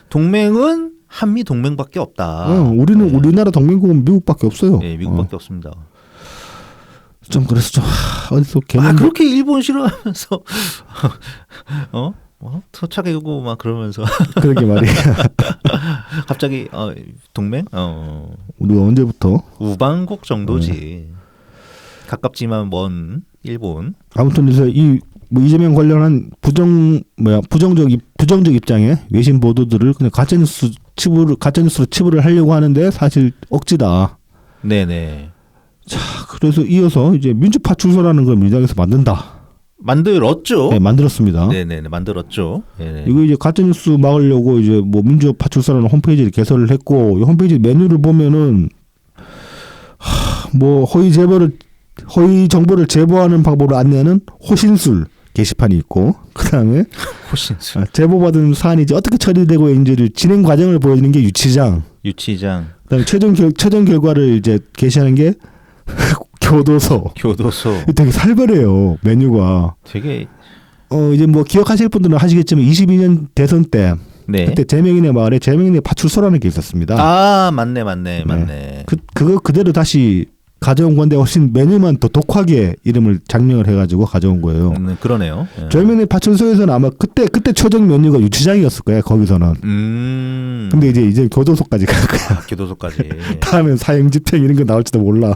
동맹은 한미 동맹밖에 없다. 우리는 네. 우리나라 동맹국은 미국밖에 없어요. 네, 미국밖에 없습니다. 좀 그래서 좀 어디서 개념 그렇게 일본 싫어하면서 토착이고 막 그러면서 그러게 말이야. 갑자기 동맹? 우리가 언제부터? 우방국 정도지. 가깝지만 먼 일본. 아무튼 그래서 뭐 이재명 관련한 부정적 입장에 외신 보도들을 그냥 가짜뉴스로 치부를 하려고 하는데 사실 억지다. 네네. 자, 그래서 이어서 이제 민주파출소라는 걸 민주당에서 만들었죠. 네, 만들었습니다. 네네, 만들었죠. 네네. 이거 이제 가짜뉴스 막으려고 이제 뭐 민주파출소라는 홈페이지를 개설을 했고, 이 홈페이지 메뉴를 보면은 뭐 허위 정보를 제보하는 방법을 안내하는 호신술 게시판이 있고, 그다음에 호신술. 제보받은 사안이 이제 어떻게 처리되고 있는지를 진행 과정을 보여주는 게 유치장. 그다음에 최종 결과를 이제 게시하는 게 교도소. 되게 살벌해요, 메뉴가. 되게 이제 뭐 기억하실 분들은 하시겠지만 22년 대선 때 네. 그때 재명인의 마을에 재명인의 파출소라는 게 있었습니다. 맞네. 그거 그대로 다시 가져온 건데 훨씬 메뉴만 더 독하게 이름을 장명을 해가지고 가져온 거예요. 그러네요. 재명인의 파출소에서는 아마 그때 최종 메뉴가 유치장이었을 거예요. 거기서는. 근데 이제 교도소까지 갈 거야. 교도소까지. 다음엔 사형 집행 이런 거 나올지도 몰라.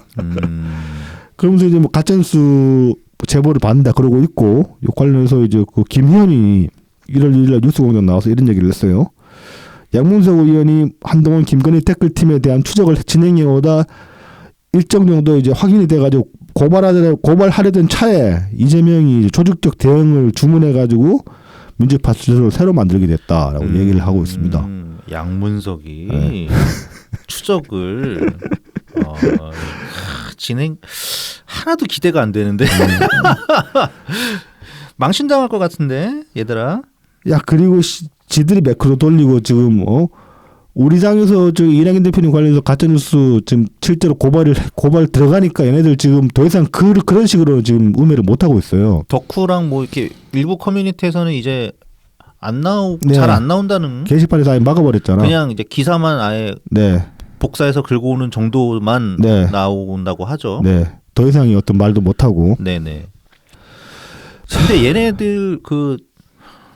그러면서 이제 뭐 가짜뉴스 제보를 받는다 그러고 있고, 이 관련해서 이제 그 김현이 1월 2일 뉴스공장 나와서 이런 얘기를 했어요. 양문석 의원이 한동안 김건희 댓글팀에 대한 추적을 진행해 오다 일정 정도 이제 확인이 돼가지고 고발하려던 차에 이재명이 조직적 대응을 주문해가지고 민주파출소를 새로 만들게 됐다라고 얘기를 하고 있습니다. 양문석이 추적을 진행 하나도 기대가 안 되는데 망신당할 것 같은데 얘들아. 야, 그리고 지들이 매크로 돌리고 지금 우리 당에서 저 이낙연 대표님 관련해서 가짜뉴스 지금 실제로 고발 들어가니까 얘네들 지금 더 이상 그런 식으로 지금 음해를 못 하고 있어요. 덕후랑 뭐 이렇게 일부 커뮤니티에서는 이제 네. 잘 안 나온다는 게시판에서 아예 막아버렸잖아. 그냥 이제 기사만 아예 복사해서 긁어 오는 정도만 나온다고 하죠. 네. 더 이상의 어떤 말도 못 하고. 네네. 근데 얘네들 그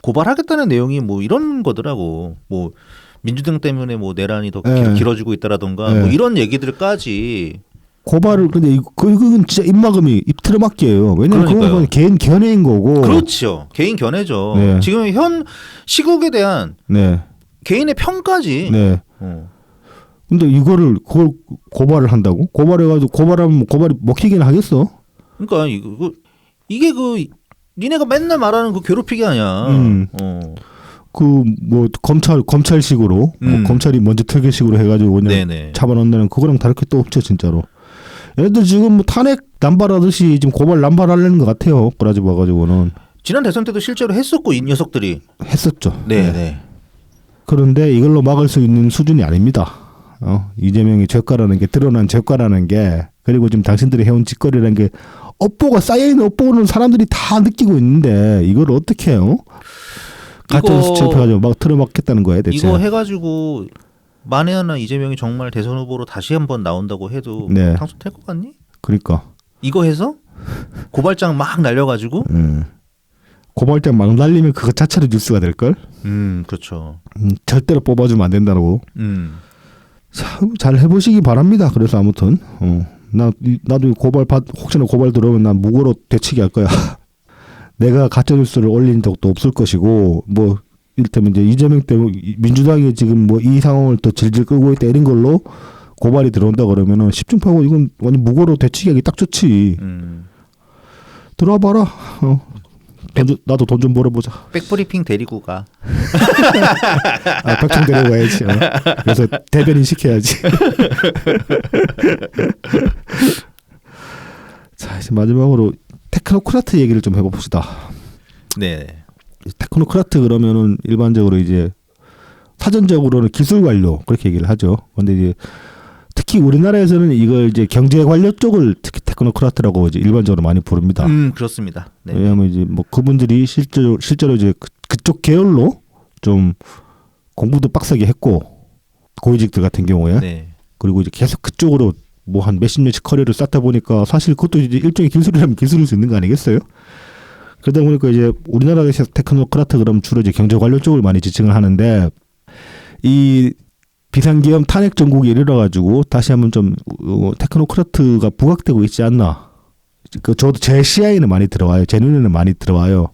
고발하겠다는 내용이 뭐 이런 거더라고. 뭐 민주당 때문에 뭐 내란이 더 길어지고 있다라던가 뭐 이런 얘기들까지 고발을 근데 그건 진짜 입막음이 입 틀어막기예요. 왜냐면 그건 개인 견해인 거고. 그렇죠. 개인 견해죠. 네. 지금 현 시국에 대한 개인의 평가지. 네. 근데 그걸 고발을 한다고? 고발해가지고 고발하면 고발이 먹히긴 하겠어. 그러니까 이게 니네가 맨날 말하는 그 괴롭히기 아니야. 그 뭐 검찰식으로 뭐 검찰이 먼저 특혜식으로 해가지고 그냥 잡아놓는다는 그거랑 다를 게 또 없죠 진짜로. 얘들 지금 뭐 탄핵 남발하듯이 지금 고발 남발하려는 것 같아요. 꼬라지 봐가지고는. 지난 대선 때도 실제로 했었고 이 녀석들이 했었죠. 네네. 그런데 이걸로 막을 수 있는 수준이 아닙니다. 이재명이 죄과라는 게 드러난 죄과라는 게 그리고 지금 당신들이 해온 짓거리라는 게 업보가 쌓여있는 업보는 사람들이 다 느끼고 있는데 이걸 어떻게 해요? 가짜뉴스 취급해가지고 막 틀어막겠다는 거예요 대체. 이거 해가지고 만에 하나 이재명이 정말 대선 후보로 다시 한번 나온다고 해도 네. 당선될 것 같니? 그러니까. 이거 해서 고발장 막 날려가지고 고발장 막 날리면 그것 자체로 뉴스가 될걸? 그렇죠. 절대로 뽑아주면 안 된다고. 참 잘 해보시기 바랍니다. 그래서 아무튼 나도 혹시나 고발 들어오면 난 무고로 되치기 할 거야. 내가 가짜뉴스를 올린 적도 없을 것이고 뭐 이를테면 이제 이재명 때문에 민주당이 지금 뭐 이 상황을 또 질질 끌고 있다 이런 걸로 고발이 들어온다 그러면은 10중 파고 이건 완전 무고로 되치기 하기 딱 좋지. 들어와 봐라. 나도 돈 좀 벌어보자. 백브리핑 데리고 가. 백청 데리고 가야지. 그래서 대변인 시켜야지. 자 이제 마지막으로 테크노크라트 얘기를 좀 해봅시다. 네. 테크노크라트 그러면은 일반적으로 이제 사전적으로는 기술 관료 그렇게 얘기를 하죠. 근데 이제 특히 우리나라에서는 이걸 이제 경제 관료 쪽을 특히 테크노크라트라고 이제 일반적으로 많이 부릅니다. 그렇습니다. 네. 왜냐하면 이제 뭐 그분들이 실제로 이제 그쪽 계열로 좀 공부도 빡세게 했고 고위직들 같은 경우에 네. 그리고 이제 계속 그쪽으로 뭐 한 몇십 년씩 커리어를 쌓다 보니까 사실 그것도 이제 일종의 기술이라면 기술일 수 있는 거 아니겠어요? 그러다 보니까 이제 우리나라에서 테크노크라트 그러면 주로 이제 경제 관료 쪽을 많이 지칭을 하는데 이 비상계엄 탄핵 전국에 이르러가지고 다시 한번 좀 테크노크라트가 부각되고 있지 않나. 저도 제 시야에는 많이 들어와요. 제 눈에는 많이 들어와요.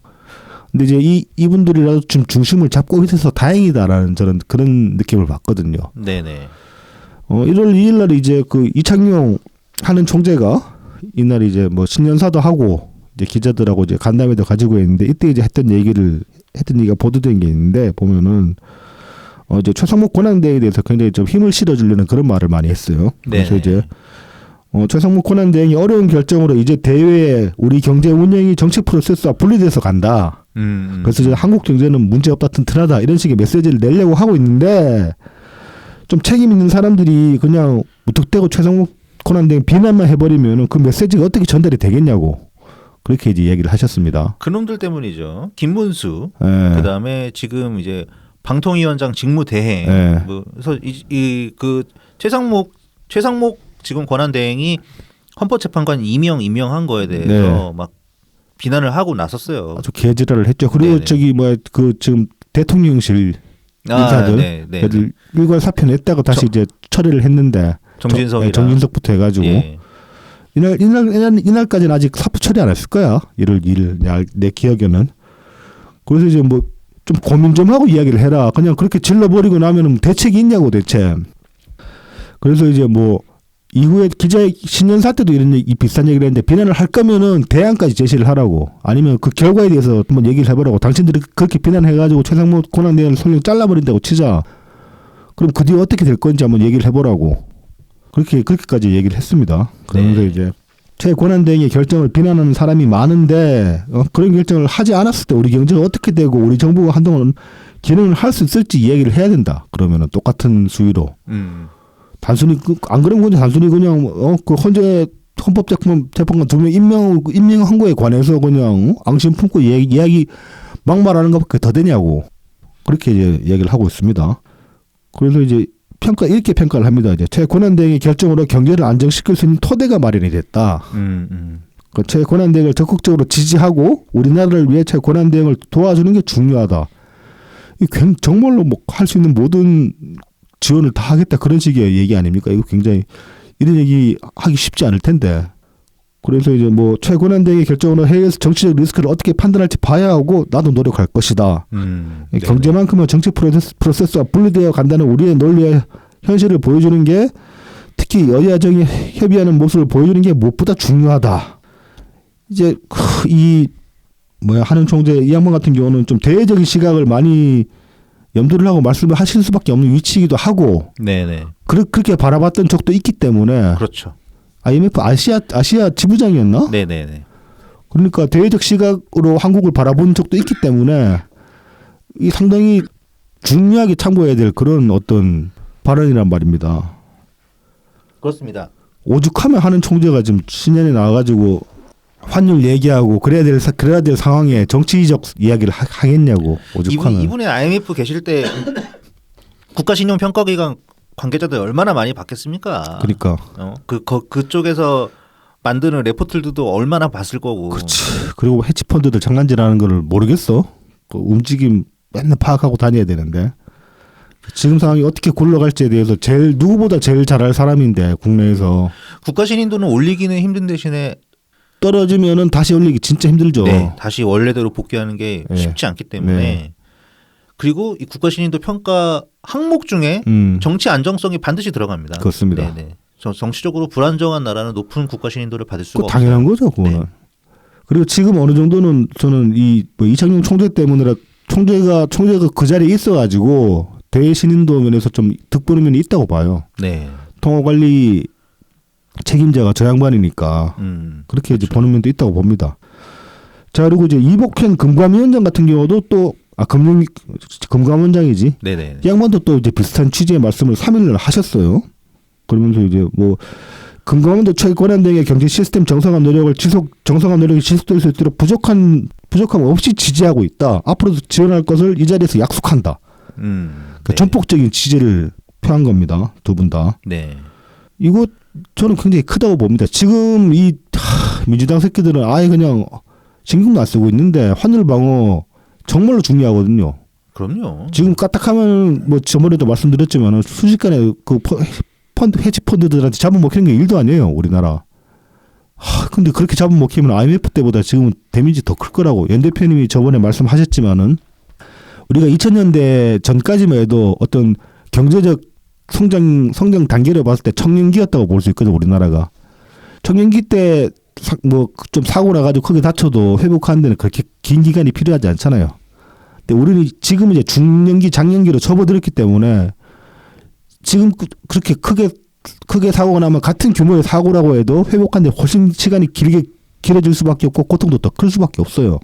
근데 이제 이분들이라도 좀 중심을 잡고 있어서 다행이다라는 저는 그런 느낌을 받거든요. 네네. 1월 2일 날 이제 그 이창용 하는 총재가 이날 이제 뭐 신년사도 하고 이제 기자들하고 이제 간담회도 가지고 있는데 이때 이제 했던 얘기가 보도된 게 있는데 보면은 이제 최상목 권한대행에 대해서 굉장히 좀 힘을 실어주려는 그런 말을 많이 했어요. 그래서 이제 최상목 권한대행이 어려운 결정으로 이제 대외에 우리 경제 운영이 정치 프로세스와 분리돼서 간다. 그래서 이제 한국 경제는 문제 없다 튼튼하다 이런 식의 메시지를 내려고 하고 있는데 좀 책임 있는 사람들이 그냥 무턱대고 최상목 권한대행 비난만 해버리면 그 메시지가 어떻게 전달이 되겠냐고 그렇게 이제 얘기를 하셨습니다. 그놈들 때문이죠. 김문수, 네. 그다음에 지금 이제 방통위원장 직무대행. 네. 뭐 그래서 그 최상목 지금 권한대행이 헌법재판관 임명한 거에 대해서 네. 막 비난을 하고 나섰어요. 아주 개지랄을 했죠. 그리고 네네. 저기 그 지금 대통령실 인사들 애들 일괄 사표 냈다가 다시 이제 처리를 했는데 정진석부터 해가지고 예. 이날까지는 아직 사표 처리 안 했을 거야. 1월 2일 내 기억에는. 그래서 이제 뭐 좀 고민 좀 하고 이야기를 해라. 그냥 그렇게 질러버리고 나면은 대책이 있냐고 대체. 그래서 이제 뭐 이후에 신년사 때도 이 비슷한 얘기를 했는데 비난을 할 거면은 대안까지 제시를 하라고. 아니면 그 결과에 대해서 한번 얘기를 해보라고. 당신들이 그렇게 비난해가지고 최상목 권한대행을 설령 잘라버린다고 치자. 그럼 그 뒤에 어떻게 될 건지 한번 얘기를 해보라고. 그렇게까지 얘기를 했습니다. 그러면서 이제 최 권한대행의 결정을 비난하는 사람이 많은데 그런 결정을 하지 않았을 때 우리 경제가 어떻게 되고 우리 정부가 한동안 기능을 할 수 있을지 이야기를 해야 된다. 그러면은 똑같은 수위로. 단순히 안 그러면 그냥 단순히 그냥 그 헌법재판관 2명 임명한 거에 관해서 그냥 앙심 품고 이야기 막말하는 것밖에 더 되냐고 그렇게 이제 얘기를 하고 있습니다. 그래서 이제 이렇게 평가를 합니다. 이제 최 권한대행의 결정으로 경제를 안정시킬 수 있는 토대가 마련이 됐다. 그 최 권한대행을 적극적으로 지지하고 우리나라를 위해 최 권한대행을 도와주는 게 중요하다. 정말로 뭐 할 수 있는 모든 지원을 다 하겠다 그런 식의 얘기 아닙니까? 이거 굉장히 이런 얘기 하기 쉽지 않을 텐데. 그래서 이제 뭐 최 권한대행의 결정으로 해외에서 정치적 리스크를 어떻게 판단할지 봐야 하고 나도 노력할 것이다. 경제만큼은 정치 프로세스와 분리되어 간다는 우리의 논리의 현실을 보여주는 게 특히 여야정이 협의하는 모습을 보여주는 게 무엇보다 중요하다. 이제 한은 총재 이 양반 같은 경우는 좀 대외적인 시각을 많이 염두를 하고 말씀을 하실 수밖에 없는 위치이기도 하고, 네네. 그렇게 바라봤던 적도 있기 때문에. 그렇죠. IMF 아시아 지부장이었나? 네네네. 그러니까 대외적 시각으로 한국을 바라본 적도 있기 때문에 이 상당히 중요하게 참고해야 될 그런 어떤 발언이란 말입니다. 그렇습니다. 오죽하면 하는 총재가 지금 신년에 나와가지고 환율 얘기하고 그래야 될 상황에 정치적 이야기를 하겠냐고. 오죽하면. 이분의 IMF 계실 때 국가신용평가기관 관계자들 얼마나 많이 받겠습니까? 그러니까. 그쪽에서 만드는 레포트들도 얼마나 봤을 거고. 그렇지. 그리고 해치펀드들 장난질하는 거를 모르겠어. 그 움직임 맨날 파악하고 다녀야 되는데 지금 상황이 어떻게 굴러갈지에 대해서 누구보다 제일 잘할 사람인데 국내에서 국가 신인도는 올리기는 힘든 대신에 떨어지면은 다시 올리기 진짜 힘들죠. 네, 다시 원래대로 복귀하는 게 네. 쉽지 않기 때문에 네. 그리고 이 국가 신인도 평가 항목 중에 정치 안정성이 반드시 들어갑니다. 그렇습니다. 네네. 정치적으로 불안정한 나라는 높은 국가 신인도를 받을 수가 없어요. 당연한 거죠, 그거는. 네. 그리고 지금 어느 정도는 저는 이창용 총재 때문에 총재가 그 자리에 있어가지고 대신인도 면에서 좀 득보는 면이 있다고 봐요. 네. 통화관리 책임자가 저 양반이니까 그렇게 이제 보는 면도 있다고 봅니다. 자, 그리고 이제 이복현 금감위원장 같은 경우도 또 금감원장이지. 네네. 이 양반도 또 이제 비슷한 취지의 말씀을 3일날 하셨어요. 그러면서 이제 뭐 금감원도 최고관 등의 경제 시스템 정상화 노력이 지속될 수 있도록 부족함 없이 지지하고 있다. 앞으로도 지원할 것을 이 자리에서 약속한다. 네. 전폭적인 취지를 표한 겁니다. 두 분 다. 네. 이거 저는 굉장히 크다고 봅니다. 지금 민주당 새끼들은 아예 그냥 신경도 안 쓰고 있는데 환율 방어 정말로 중요하거든요. 그럼요. 지금 까딱하면 뭐 저번에도 말씀드렸지만 순식간에 그 헤지 펀드들한테 잡아먹히는 게 일도 아니에요, 우리나라. 근데 그렇게 잡아먹히면 IMF 때보다 지금 데미지 더 클 거라고 연 대표님이 저번에 말씀하셨지만은 우리가 2000년대 전까지만 해도 어떤 경제적 성장 단계를 봤을 때 청년기였다고 볼 수 있거든, 우리나라가. 청년기 때 뭐 좀 사고 나가지고 크게 다쳐도 회복하는 데는 그렇게 긴 기간이 필요하지 않잖아요. 근데 우리는 지금 이제 중년기, 장년기로 접어들었기 때문에 지금 그렇게 크게 사고가 나면 같은 규모의 사고라고 해도 회복하는데 훨씬 시간이 길어질 수밖에 없고 고통도 더 클 수밖에 없어요.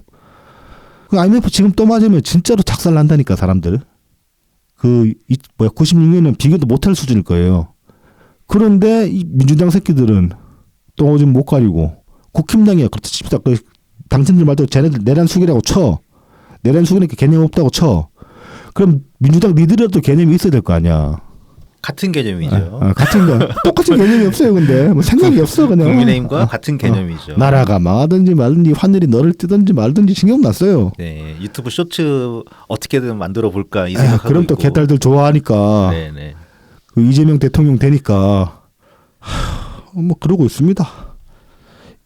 그 IMF 지금 또 맞으면 진짜로 작살 난다니까 사람들. 96년은 비교도 못할 수준일 거예요. 그런데 이 민주당 새끼들은 또 오줌 못 가리고 국힘당이야. 그렇다 칩시다. 당신들 말도 쟤네들 내란 숙이라고 쳐. 내란 숙이니까 개념 없다고 쳐. 그럼 민주당 니들이라도 개념이 있어야 될 거 아니야. 같은 개념이죠. 같은 거. 똑같은 개념이 없어요. 근데 뭐 생각이 없어 그냥. 국민의힘과 같은 개념이죠. 나라가 망하든지 말든지 하늘이 너를 뜨든지 말든지 신경 났어요. 네, 유튜브 쇼츠 어떻게든 만들어 볼까 이 생각하고 그럼 또 있고. 개딸들 좋아하니까. 네네. 그 이재명 대통령 되니까 뭐 그러고 있습니다.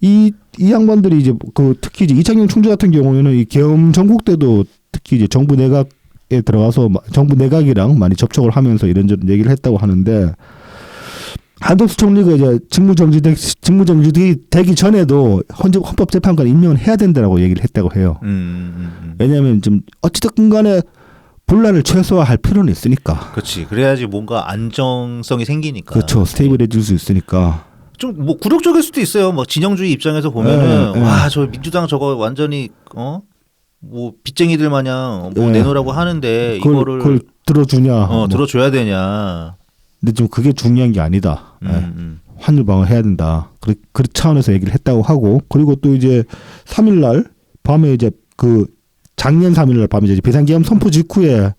이 양반들이 이제 특히 이제 이창용 총재 같은 경우에는 이 계엄 전국 때도 특히 이제 정부 내각에 들어가서 정부 내각이랑 많이 접촉을 하면서 이런저런 얘기를 했다고 하는데 한덕수 총리가 이제 직무정지되기 전에도 헌법재판관 임명을 해야 된다라고 얘기를 했다고 해요. 왜냐하면 좀 어찌됐든 간에 분란을 최소화할 필요는 있으니까. 그렇지. 그래야지 뭔가 안정성이 생기니까. 그렇죠. 스테이블해질 수 있으니까. 좀 뭐 굴욕적일 수도 있어요. 뭐 진영주의 입장에서 보면은 와, 저 민주당 저거 완전히 뭐 빚쟁이들 마냥 뭐 내놓으라고 하는데 그걸 들어주냐? 들어줘야 되냐. 근데 좀 그게 중요한 게 아니다. 환율 방어해야 된다. 그 차원에서 얘기를 했다고 하고 그리고 또 이제 3일날 밤에 이제 작년 3일날 밤에 이제 비상계엄 선포 직후에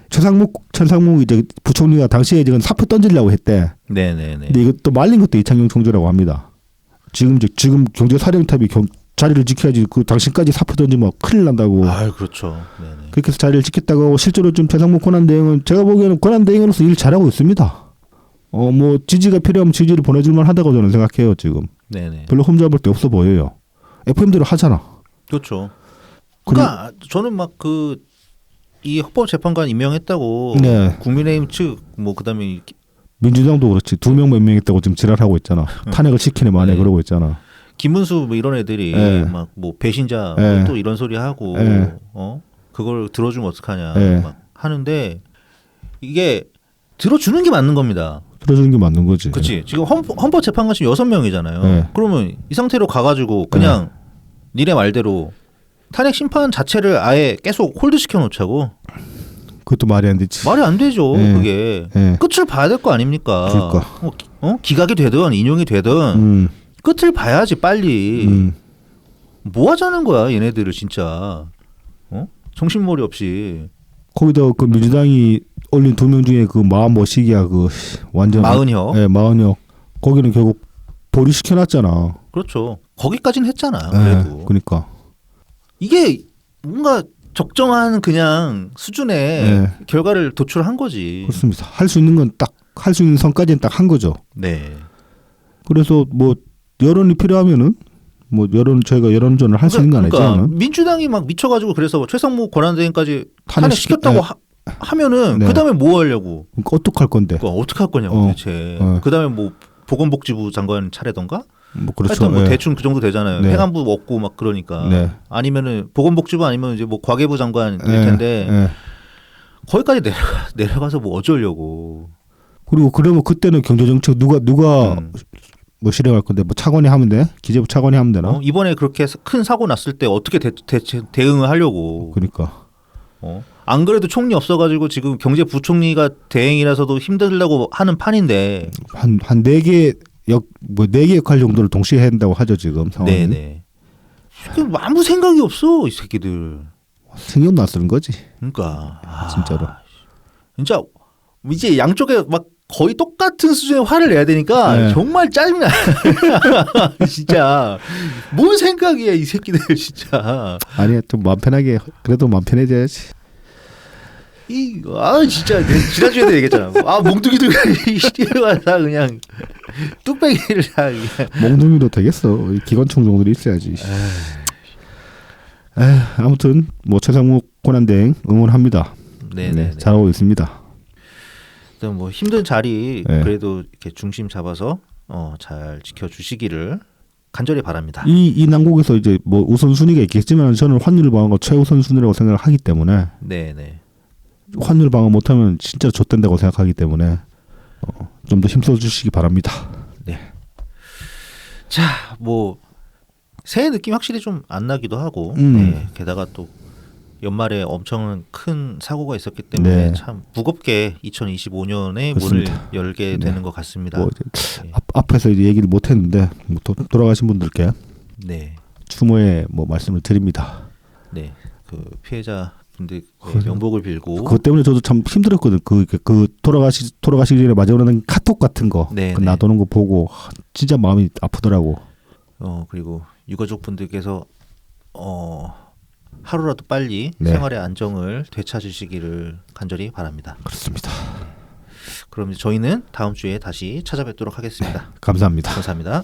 최상목 이제 부총리가 당시에 지금 사표 던지려고 했대. 네네네. 근데 이것도 말린 것도 이창용 총재라고 합니다. 지금 경제사령탑이 자리를 지켜야지 당신까지 사표 던지면 큰일 난다고. 그렇죠. 네네. 그렇게 해서 자리를 지켰다고 하고 실제로 좀 최상목 권한대행은 제가 보기에는 권한대행으로서 일 잘하고 있습니다. 뭐 지지가 필요하면 지지를 보내줄만 하다고 저는 생각해요 지금. 네네. 별로 흠잡을 데 없어 보여요. FM대로 하잖아. 그렇죠. 그러니까 저는 막 이 헌법재판관 임명했다고 네. 국민의힘 측 뭐 그다음에 민주당도 그렇지 2명 몇 명 있다고 지금 지랄하고 있잖아. 탄핵을 시키네 마네 그러고 있잖아. 김문수 뭐 이런 애들이 막 뭐 배신자 또 이런 소리 하고 그걸 들어주면 어떡하냐 막 하는데 이게 들어주는 게 맞는 겁니다. 들어주는 게 맞는 거지. 그렇지. 지금 헌법재판관 지금 6명이잖아요. 그러면 이 상태로 가가지고 그냥 니네 말대로 탄핵 심판 자체를 아예 계속 홀드시켜 놓자고. 그것도 말이 안 되지. 말이 안 되죠. 예. 그게 예. 끝을 봐야 될 거 아닙니까? 그러니까. 기각이 되든 인용이 되든 끝을 봐야지 빨리. 뭐 하자는 거야 얘네들을 진짜. 정신머리 없이. 거기다 그 민주당이 올린 2명 중에 그 마음 뭐시기야 그 완전 마은혁. 예, 마은혁. 거기는 결국 보류시켜놨잖아. 그렇죠. 거기까지는 했잖아. 그래도. 예, 그러니까. 이게 뭔가 적정한 그냥 수준의 네. 결과를 도출한 거지. 그렇습니다. 할 수 있는 건 딱 할 수 있는 선까지는 딱 한 거죠. 네. 그래서 뭐 여론이 필요하면은 뭐 저희가 여론전을 할 수 있는 거 아니죠? 그러니까 민주당이 막 미쳐가지고 그래서 최상무 권한대행까지 탄핵시켰다고 하면은 네. 그다음에 뭐 하려고? 그러니까 어떡할 건데? 그러니까 어떻게 할 거냐고 도대체. 그다음에 뭐 보건복지부 장관 차례던가? 뭐 그렇죠. 하여튼 뭐 예. 대충 그 정도 되잖아요. 네. 행안부 없고 막 그러니까. 네. 아니면은 보건복지부 아니면 이제 뭐 과계부 장관일 예, 텐데 예. 거기까지 내려가서 뭐 어쩌려고. 그리고 그러면 그때는 경제정책 누가 뭐 실행할 건데 뭐 차관이 하면 돼? 기재부 차관이 하면 되나? 이번에 그렇게 큰 사고 났을 때 어떻게 대응을 하려고. 그러니까. 안 그래도 총리 없어가지고 지금 경제부총리가 대행이라서도 힘들다고 하는 판인데. 한 4개 뭐 4개 역할 정도를 동시에 해야 된다고 하죠 지금 상황이. 네네. 아무 생각이 없어 이 새끼들. 생각도 안 쓰는 거지. 그러니까 진짜로. 진짜 이제 양쪽에 막 거의 똑같은 수준의 화를 내야 되니까 네. 정말 짜증나. 진짜 뭔 생각이야 이 새끼들 진짜. 아니야 좀 마음 편하게 그래도 마음 편해져야지. 진짜 지난주에도 얘기했잖아. 몽둥이도 다 그냥 뚝배기를 다 그냥. 몽둥이도 되겠어. 기관총 정도는 있어야지. 아무튼 뭐 최상무 권한대행 응원합니다. 네네. 잘하고 있습니다. 일단 뭐 힘든 자리 네. 그래도 이렇게 중심 잡아서 잘 지켜주시기를 간절히 바랍니다. 이 난국에서 이제 뭐 우선순위가 있겠지만 저는 환율 방어가 최우선 순위라고 생각을 하기 때문에 네네. 환율 방어 못하면 진짜 좆된다고 생각하기 때문에 좀 더 힘써 주시기 바랍니다. 네. 자, 뭐 새해 느낌 확실히 좀 안 나기도 하고, 네. 게다가 또 연말에 엄청 큰 사고가 있었기 때문에 네. 참 무겁게 2025년에 그렇습니다. 문을 열게 되는 것 같습니다. 뭐 이제 앞에서 이제 얘기를 못했는데 뭐 돌아가신 분들께 네, 추모의 뭐 말씀을 드립니다. 네, 그 피해자 분들 명복을 빌고. 그것 때문에 저도 참 힘들었거든. 그 돌아가시기 전에 마지막에 카톡 같은 거 네, 그 네. 놔두는 거 보고 진짜 마음이 아프더라고. 그리고 유가족 분들께서 하루라도 빨리 네. 생활의 안정을 되찾으시기를 간절히 바랍니다. 그렇습니다. 그럼 저희는 다음 주에 다시 찾아뵙도록 하겠습니다. 감사합니다. 감사합니다.